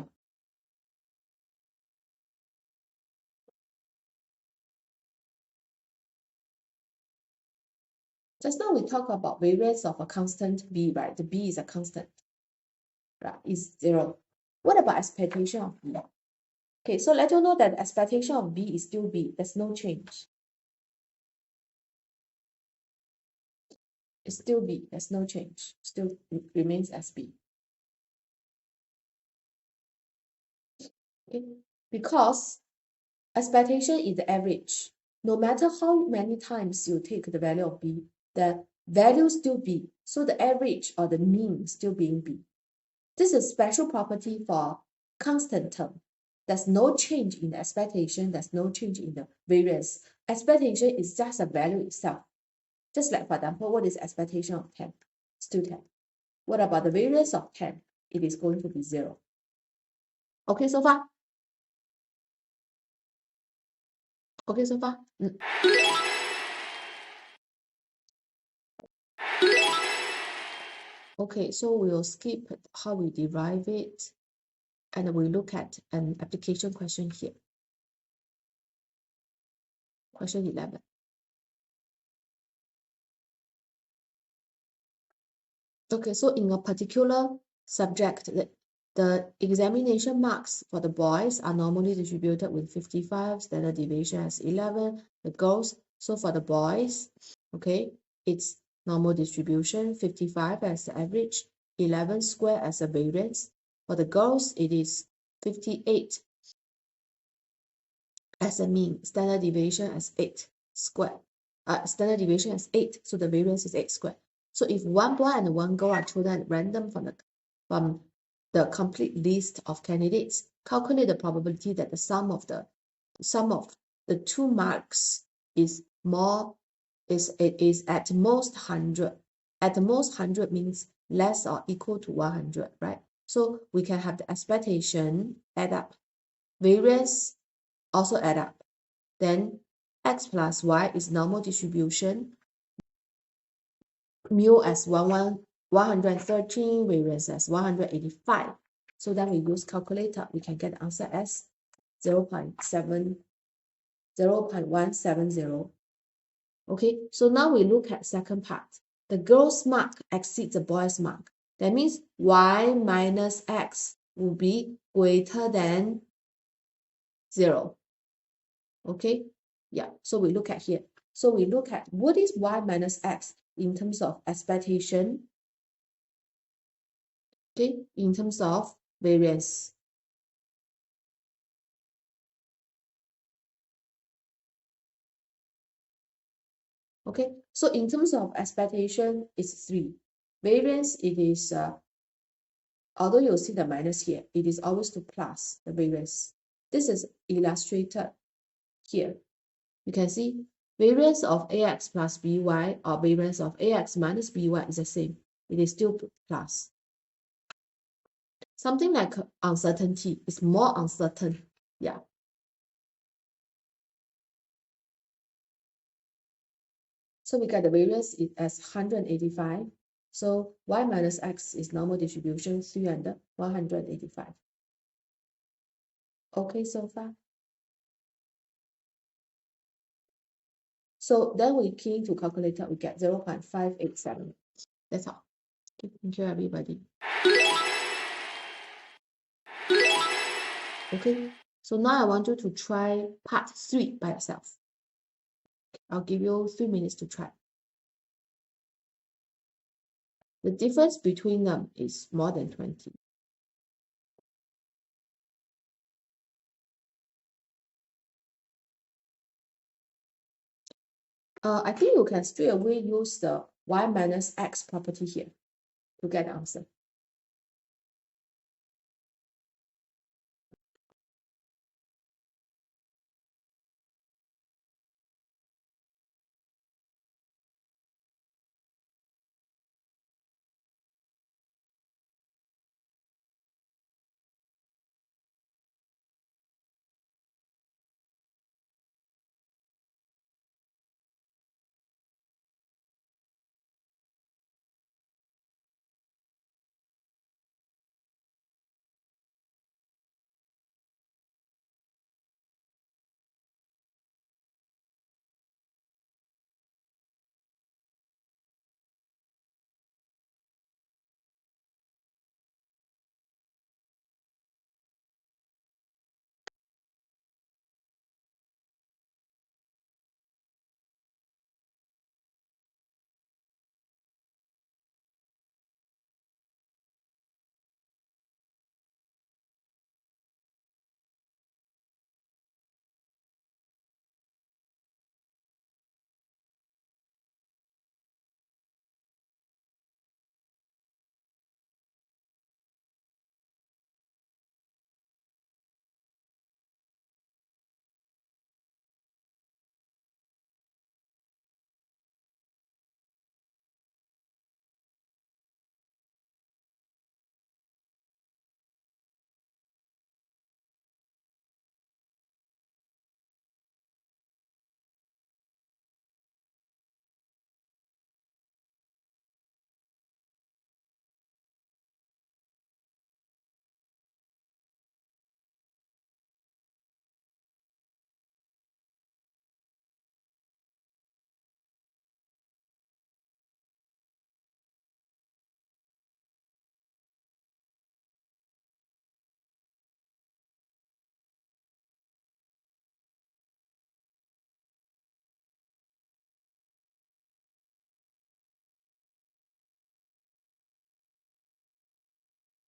Just now we talk about variance of a constant b, right? The b is a constant, right? Is 0. What about expectation of b? Okay, so let you know that the expectation of b is still b. There's no change. It's still b. There's no change. Still remains as b. Okay, because expectation is the average. No matter how many times you take the value of b, the value still b. So the average or the mean still being b. This is a special property for constant term. There's no change in the expectation. There's no change in the variance. Expectation is just a value itself. Just like, for example, what is expectation of 10? Still 10. What about the variance of 10? It is going to be 0. Okay, so far? Okay, so far? Okay, so we'll skip how we derive it, and we look at an application question here. Question 11. Okay, so in a particular subject, the examination marks for the boys are normally distributed with 55, standard deviation as 11. The girls, so for the boys, okay, it's normal distribution, 55 as the average, 11 square as a variance. For the girls, it is 58 as a mean, standard deviation as 8 square. Standard deviation as 8, so the variance is 8 square. So if one boy and one girl are chosen at random from the complete list of candidates, calculate the probability that the sum of the two marks is at most 100. At the most 100 means less or equal to 100, right? So we can have the expectation add up, variance also add up. Then x plus y is normal distribution, mu as 113, variance as 185. So then we use calculator, we can get the answer as 0.170. Okay, so now we look at second part. The girl's mark exceeds the boy's mark. That means y minus x will be greater than 0. Okay, yeah, so we look at here. So we look at what is y minus x in terms of expectation, okay, in terms of variance. Okay, so in terms of expectation, it's 3. variance, it is, although you'll see the minus here, it is always to plus the variance. This is illustrated here. You can see variance of ax plus by or variance of ax minus by is the same. It is still plus. Something like uncertainty is more uncertain. Yeah. So we get the variance as 185. So y minus x is normal distribution 385. Okay, so far. So then we key into calculator, we get 0.587. That's all. Okay, thank you, everybody. Okay, so now I want you to try part 3 by yourself. I'll give you 3 minutes to try. The difference between them is more than 20. I think you can straight away use the y minus x property here to get the answer.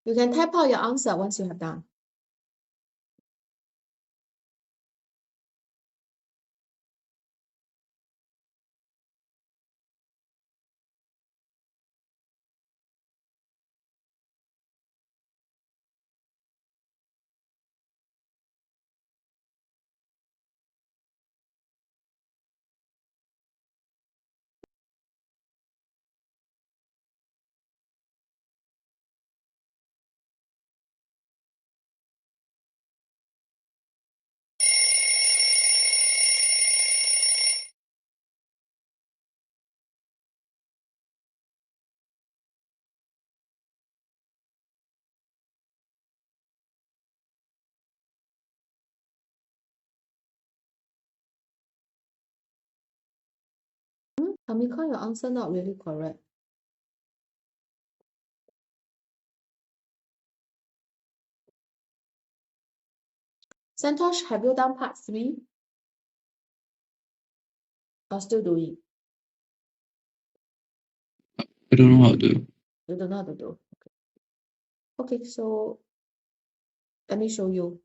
You can type out your answer once you have done. Kamiko, your answer not really correct. Santosh, have you done part 3? Or still doing? I don't know how to. You don't know how to do. Okay, so let me show you.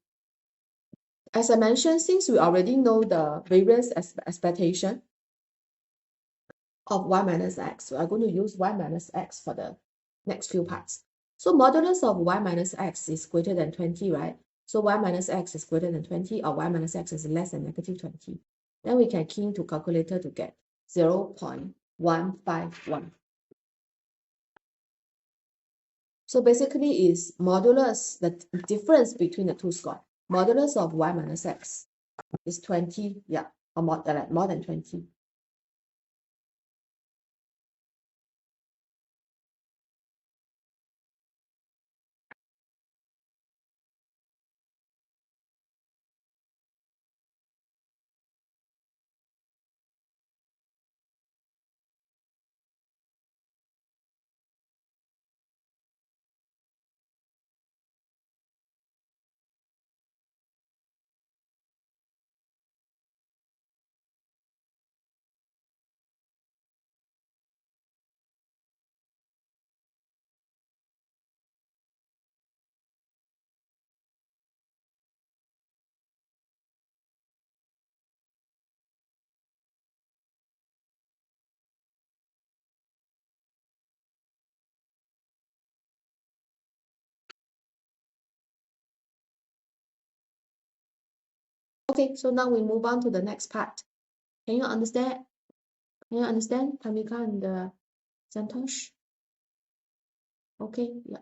As I mentioned, since we already know the variance expectation, of y minus x. So I'm going to use y minus x for the next few parts. So modulus of y minus x is greater than 20, right? So y minus x is greater than 20, or y minus x is less than negative 20. Then we can key into calculator to get 0.151. So basically is modulus, the difference between the two score. Modulus of y minus x is 20, yeah, or more than 20. Okay, so now we move on to the next part. Can you understand? Can you understand, Tamika and Santosh? Okay, yeah.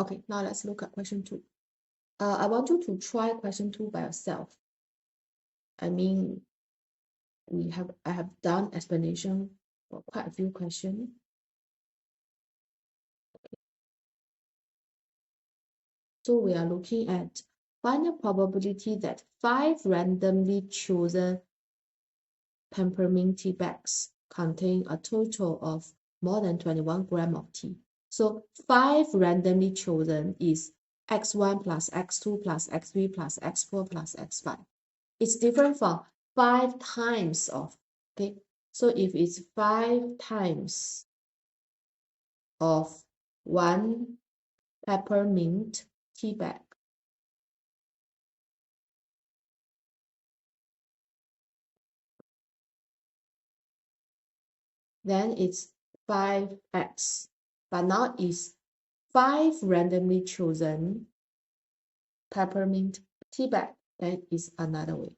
Okay, now let's look at question 2. I want you to try question 2 by yourself. I mean, I have done explanation for quite a few questions. So we are looking at find the probability that 5 randomly chosen peppermint tea bags contain a total of more than 21 grams of tea. So 5 randomly chosen is x1 plus x2 plus x3 plus x4 plus x5. It's different from 5 times of, okay? So if it's 5 times of 1 peppermint tea bag, then it's 5x. But now it's 5 randomly chosen peppermint tea bag. That is another way.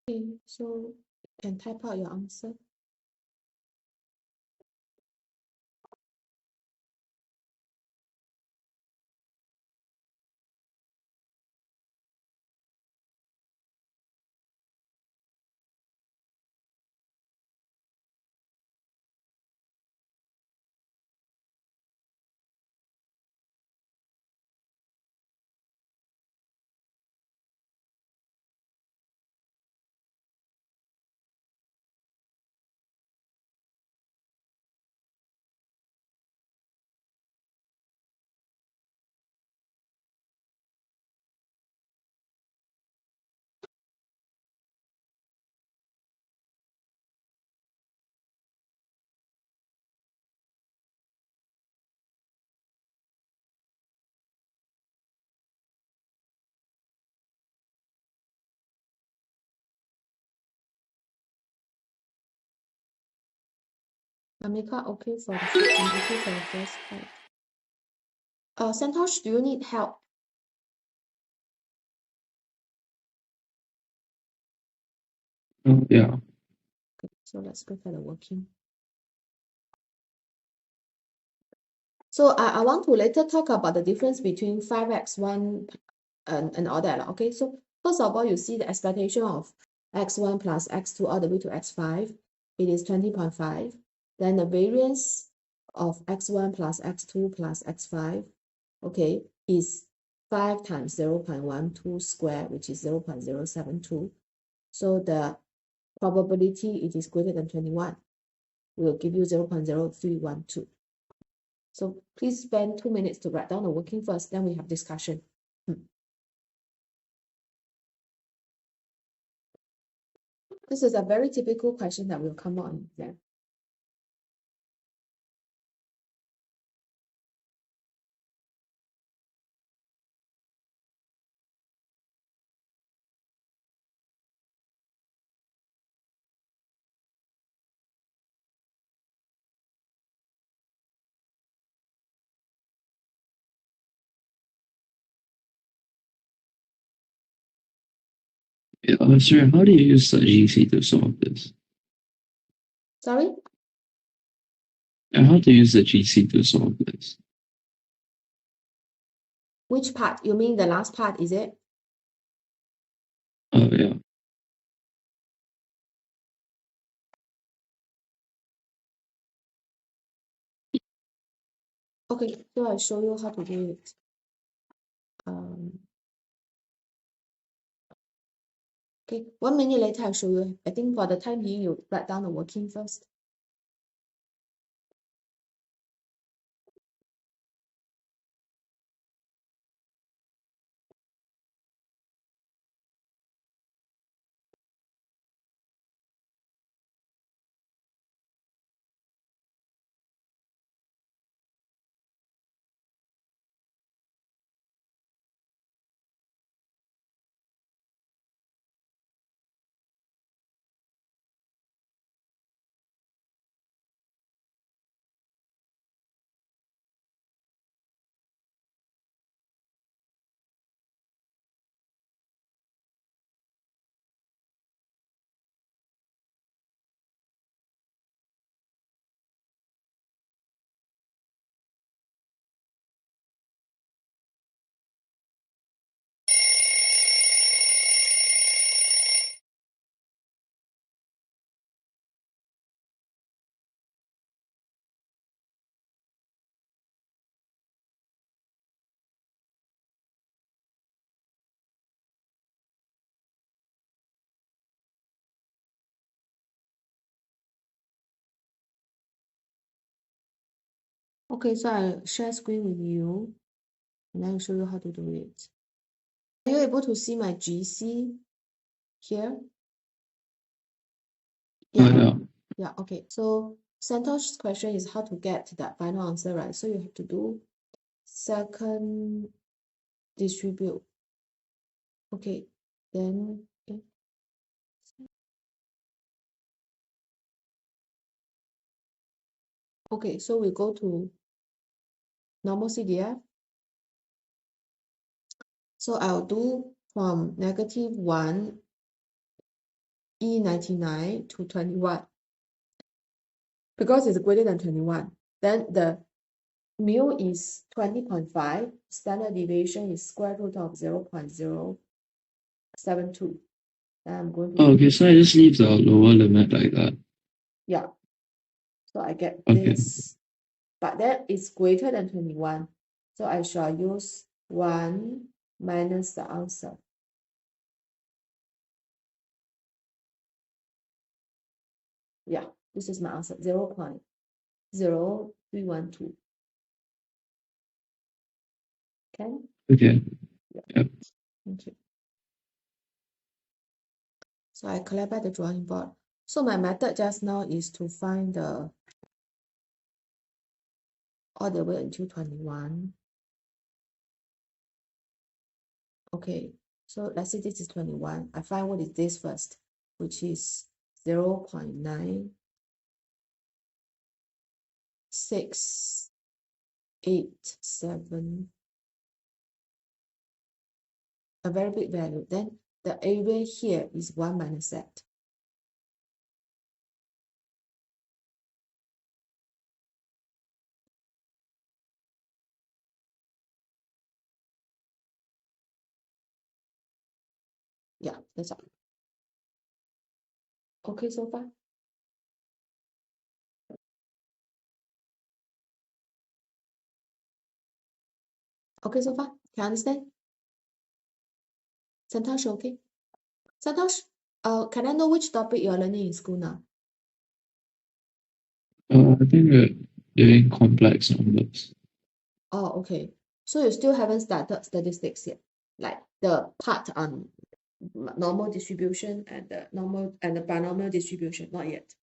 Okay, so you can type out your answer. Amika, okay for the okay for the first part. Santosh, do you need help? Yeah. Okay, so let's go for the working. So I want to later talk about the difference between 5x1 and all that. Okay, so first of all, you see the expectation of x1 plus x2 all the way to x5. It is 20.5. Then the variance of x1 plus x2 plus x5, okay, is 5 times 0.12 squared, which is 0.072. So the probability it is greater than 21 will give you 0.0312. So please spend 2 minutes to write down the working first, then we have discussion. This is a very typical question that will come out in exam. Sir, how do you use the GC to solve this? Sorry? And how to use the GC to solve this? Which part? You mean the last part, is it? Oh, yeah. Okay, so I'll show you how to do it. Okay, 1 minute later I'll show you. I think for the time being, you write down the working first. Okay, so I'll share screen with you, and I'll show you how to do it. Are you able to see my GC here? Oh, yeah. Yeah, okay. So Santosh's question is how to get that final answer, right? So you have to do second distribute. Okay, then okay, so we go to normal CDF. So I'll do from -1 E99 to 21. Because it's greater than 21, then the mu is 20.5, standard deviation is square root of 0.072. Then I'm going to Oh, okay, so I just leave the lower limit like that. yeah. So I get Okay. this, but that is greater than 21. So I shall use 1 minus the answer. Yeah, this is my answer, 0.0312. Okay? Okay. Yeah. Yep. Thank you. So I collect back the drawing board. So my method just now is to find the all the way until 21. Okay, so let's say this is 21. I find what is this first, which is 0.9687, a very big value. Then the area here is 1 minus z. Yeah, that's all. Okay so far? Okay so far? Can you understand? Santosh, okay? Santosh, can I know which topic you're learning in school now? I think we're doing complex numbers. Oh, okay. So you still haven't started statistics yet, like the part on normal distribution and the binomial distribution, not yet.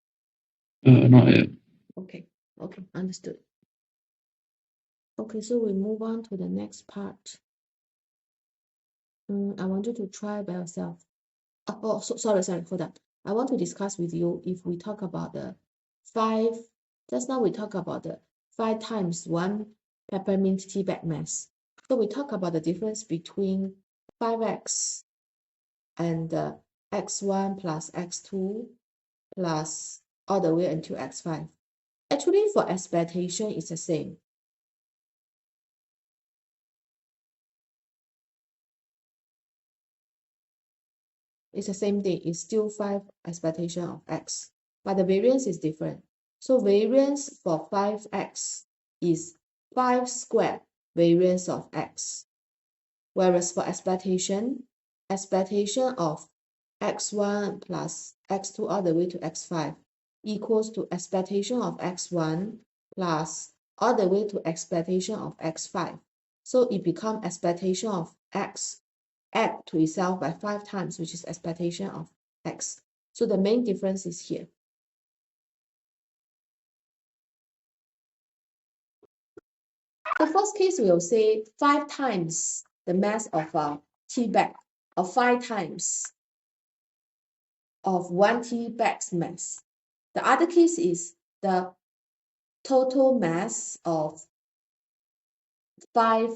Not yet. Okay, okay, understood. Okay, so we move on to the next part. I want you to try by yourself. Sorry, hold on. I want to discuss with you if we talk about the 5, just now we talk about the 5 times 1 peppermint tea bag mass. So we talk about the difference between 5x and x1 plus x2 plus all the way until x5. Actually, for expectation, it's the same. It's the same thing. It's still 5 expectation of x, but the variance is different. So variance for 5x is 5 squared variance of x. Whereas for expectation of x1 plus x2 all the way to x5 equals to expectation of x1 plus all the way to expectation of x5. So it becomes expectation of x add to itself by 5 times, which is expectation of x. So the main difference is here. The first case we will say 5 times the mass of a tea bag, or 5 times of 1 tea bag's mass. The other case is the total mass of 5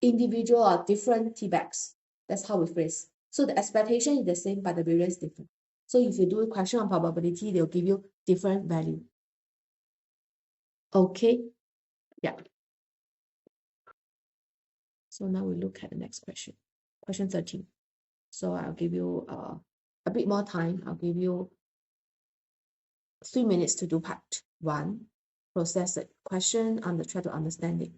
individual or different tea bags. That's how we phrase. So the expectation is the same, but the variance is different. So if you do a question on probability, they'll give you different value. Okay, yeah. So now we look at the next question, question 13. So I'll give you a bit more time. I'll give you 3 minutes to do part 1, process the question and try to understand it.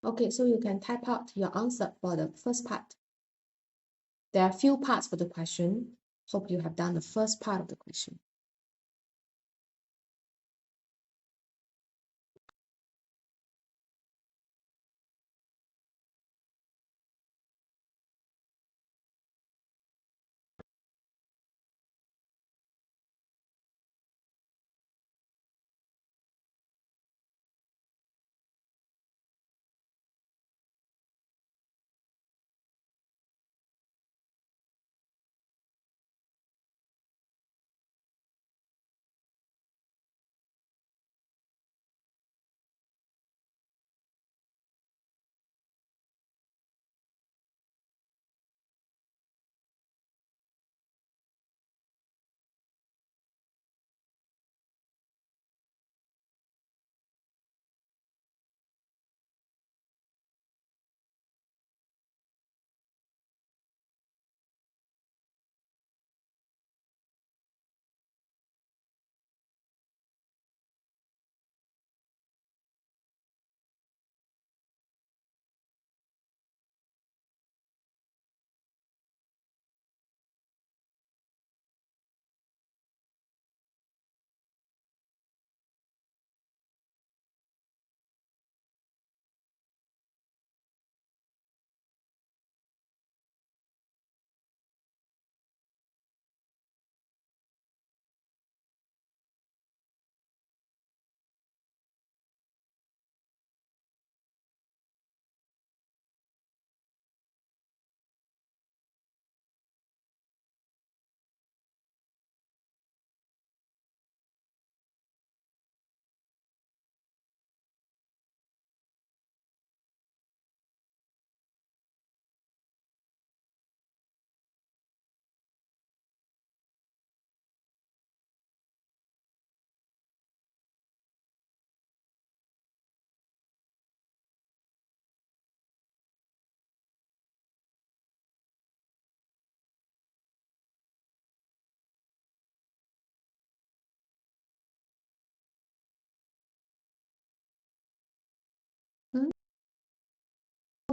Okay, so you can type out your answer for the first part. There are a few parts for the question. Hope you have done the first part of the question.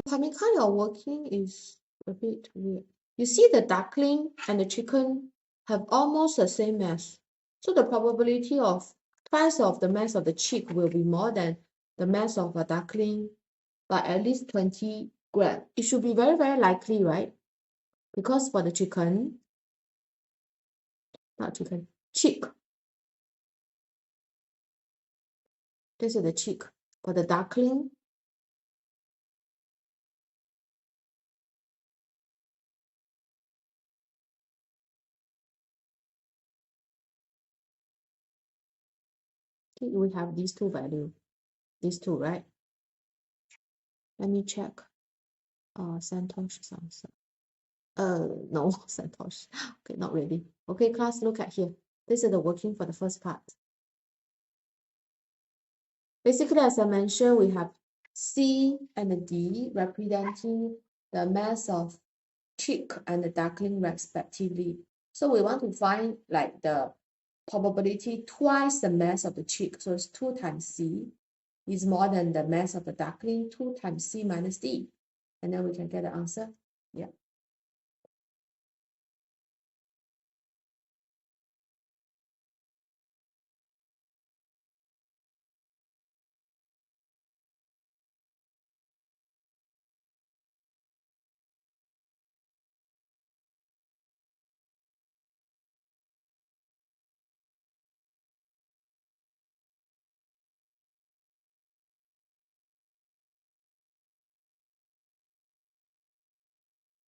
Pamika, your working is a bit weird. You see the duckling and the chicken have almost the same mass. So the probability of twice of the mass of the chick will be more than the mass of a duckling by at least 20 grams. It should be very, very likely, right? Because for the chicken, not chicken, chick. This is the chick. For the duckling, we have these two values. These two, right? Let me check. Santosh's answer. No, Santosh. Okay, not really. Okay, class, look at here. This is the working for the first part. Basically, as I mentioned, we have C and D representing the mass of chick and the duckling respectively. So we want to find like the probability twice the mass of the chick. So it's 2 times C is more than the mass of the duckling, 2 times C minus D. And then we can get the answer. Yeah.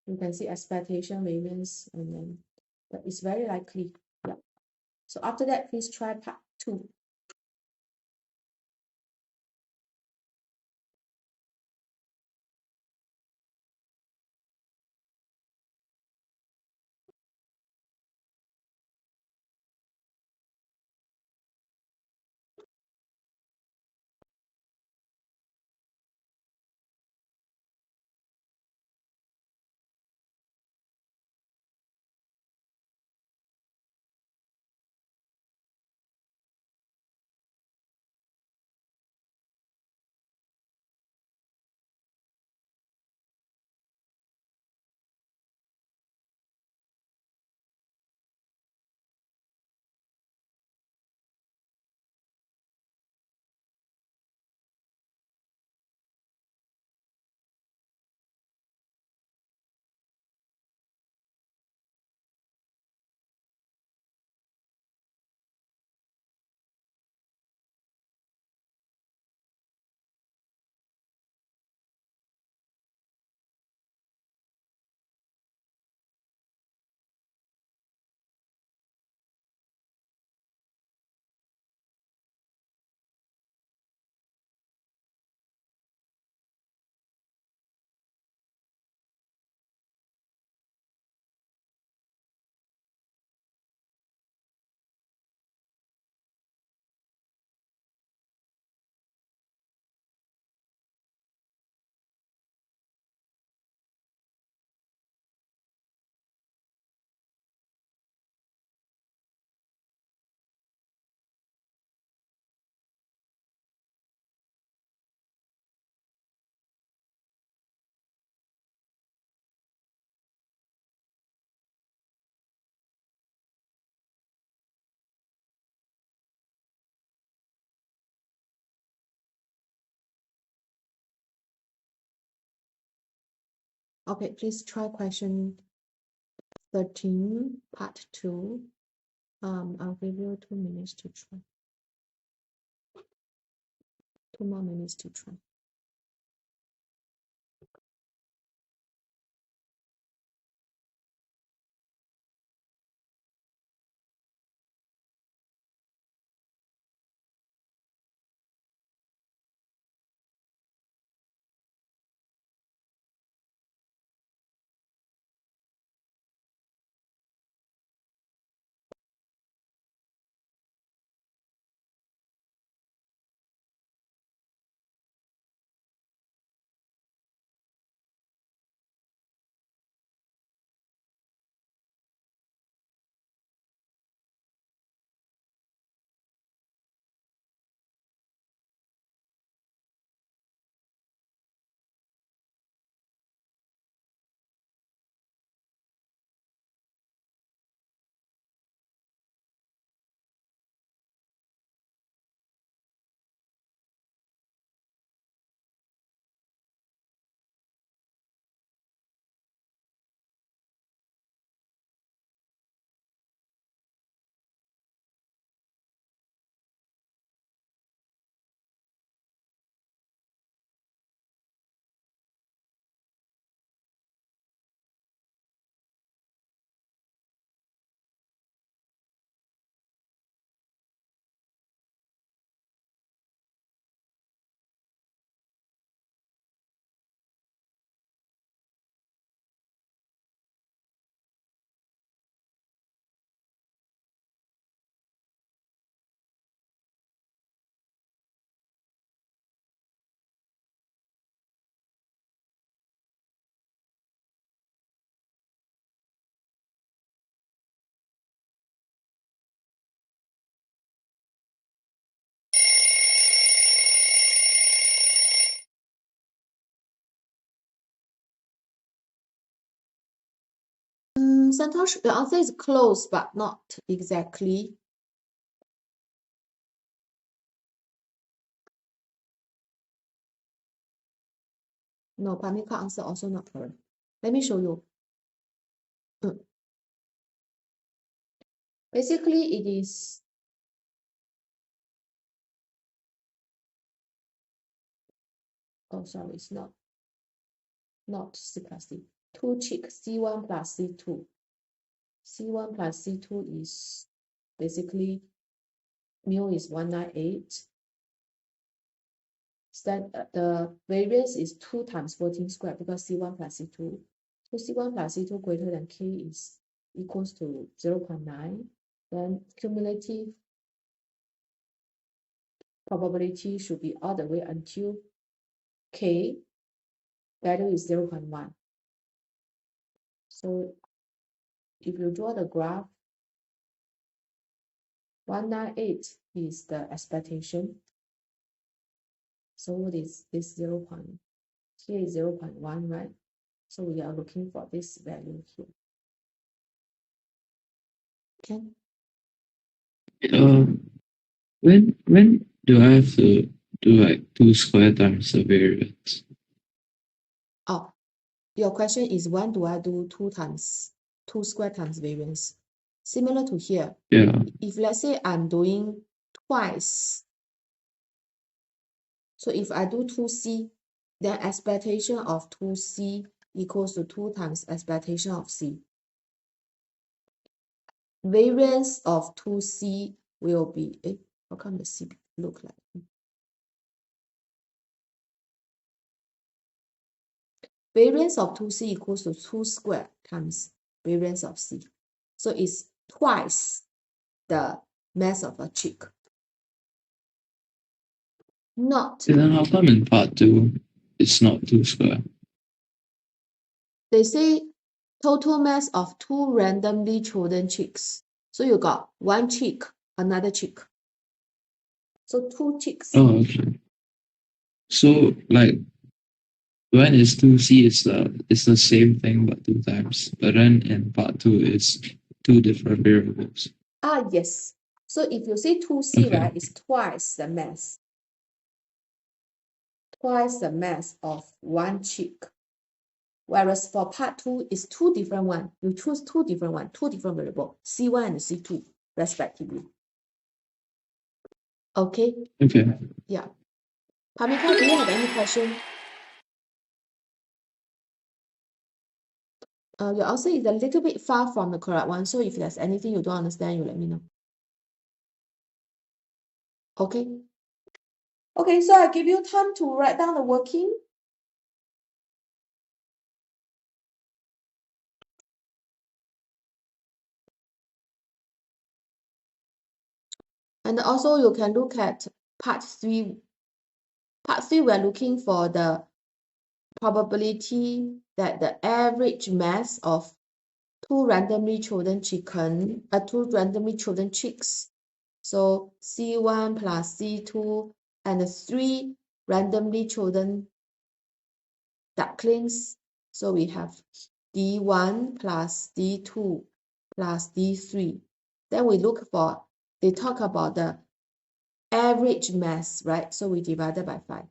You can see expectation variance, and then but it's very likely. Yeah. So after that, please try part 2. Okay, please try question 13, part 2. I'll give you 2 minutes to try. 2 more minutes to try. Santosh, the answer is close, but not exactly. No, Pamika answer also not correct. Let me show you. Basically, it is sorry, it's not C plus D. 2 cheek C1 plus C2. C1 plus C2 is basically mu is 198. The variance is 2 times 14 squared because C1 plus C2. So C1 plus C2 greater than K is equals to 0.9. Then cumulative probability should be all the way until K value is 0.1. So if you draw the graph, 198 is the expectation. So this is 0. Here is 0.1, right? So we are looking for this value here. Okay. When do I have to do like 2 square times the variance? Oh, your question is when do I do 2 square times variance? Similar to here. Yeah. If let's say I'm doing twice, so if I do 2C, then expectation of 2C equals to 2 times expectation of C. Variance of 2C will be, how come the C look like? Variance of 2C equals to 2 squared times variance of C. So it's twice the mass of a cheek. Not. And then how come in part 2 it's not 2 square? They say total mass of 2 randomly chosen cheeks. So you got 1 cheek, another cheek. So 2 cheeks. Oh, okay. So like when is 2C is the same thing but 2 times. But then in part 2 it's 2 different variables. Yes. So if you say 2C, Okay. right, it's twice the mass. Twice the mass of 1 cheek. Whereas for part 2 is two different one. You choose two different variable, C1 and C2 respectively. Okay, Okay. yeah. Pamika, do you have any question? Your answer is a little bit far from the correct one. So if there's anything you don't understand, you let me know. Okay. Okay, so I give you time to write down the working. And also you can look at part 3. Part 3, we're looking for the probability that the average mass of two randomly chosen chicks. So C1 plus C2 and 3 randomly chosen ducklings. So we have D1 plus D2 plus D3. Then we look for, they talk about the average mass, right? So we divided by 5.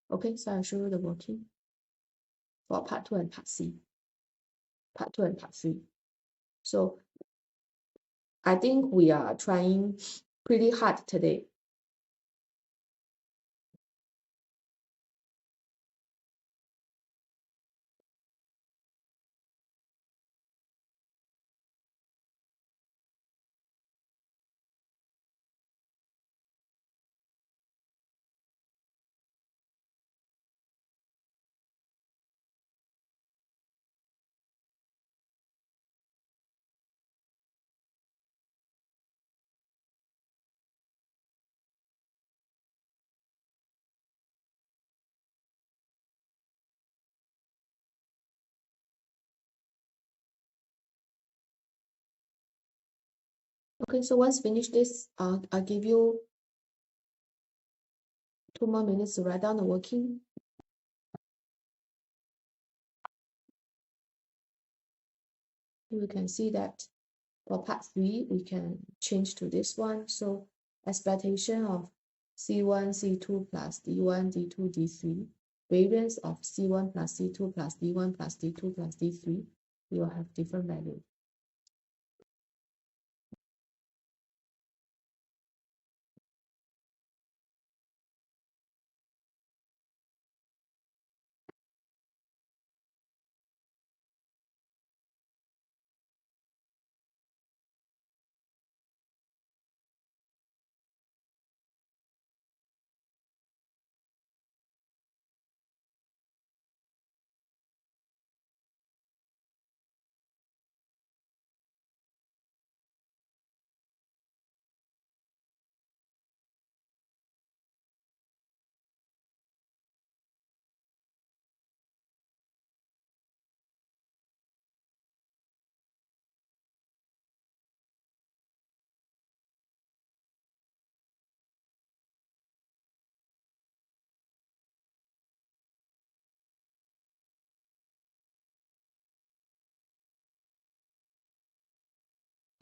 Okay, so I'll show you the working for part 2 and part C. Part 2 and part 3. So I think we are trying pretty hard today. Okay, so once finish this, I'll give you 2 more minutes to write down the working. You can see that for part 3, we can change to this one. So expectation of C1, C2 plus D1, D2, D3, variance of C1 plus C2 plus D1 plus D2 plus D3, you will have different value.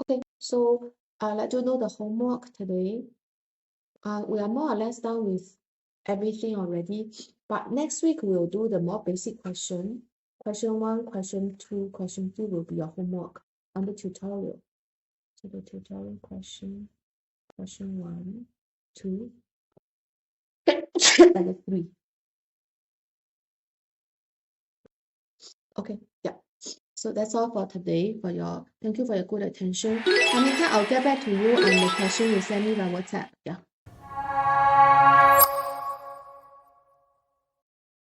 Okay, so I'll let you know the homework today. We are more or less done with everything already, but next week we'll do the more basic question. Question 1, question 2, question 3 will be your homework on the tutorial. So the tutorial question 1, 2, and 3. Okay, yeah. So that's all for today. Thank you for your good attention. Tamika, I'll get back to you on the question you sent me by WhatsApp. Yeah.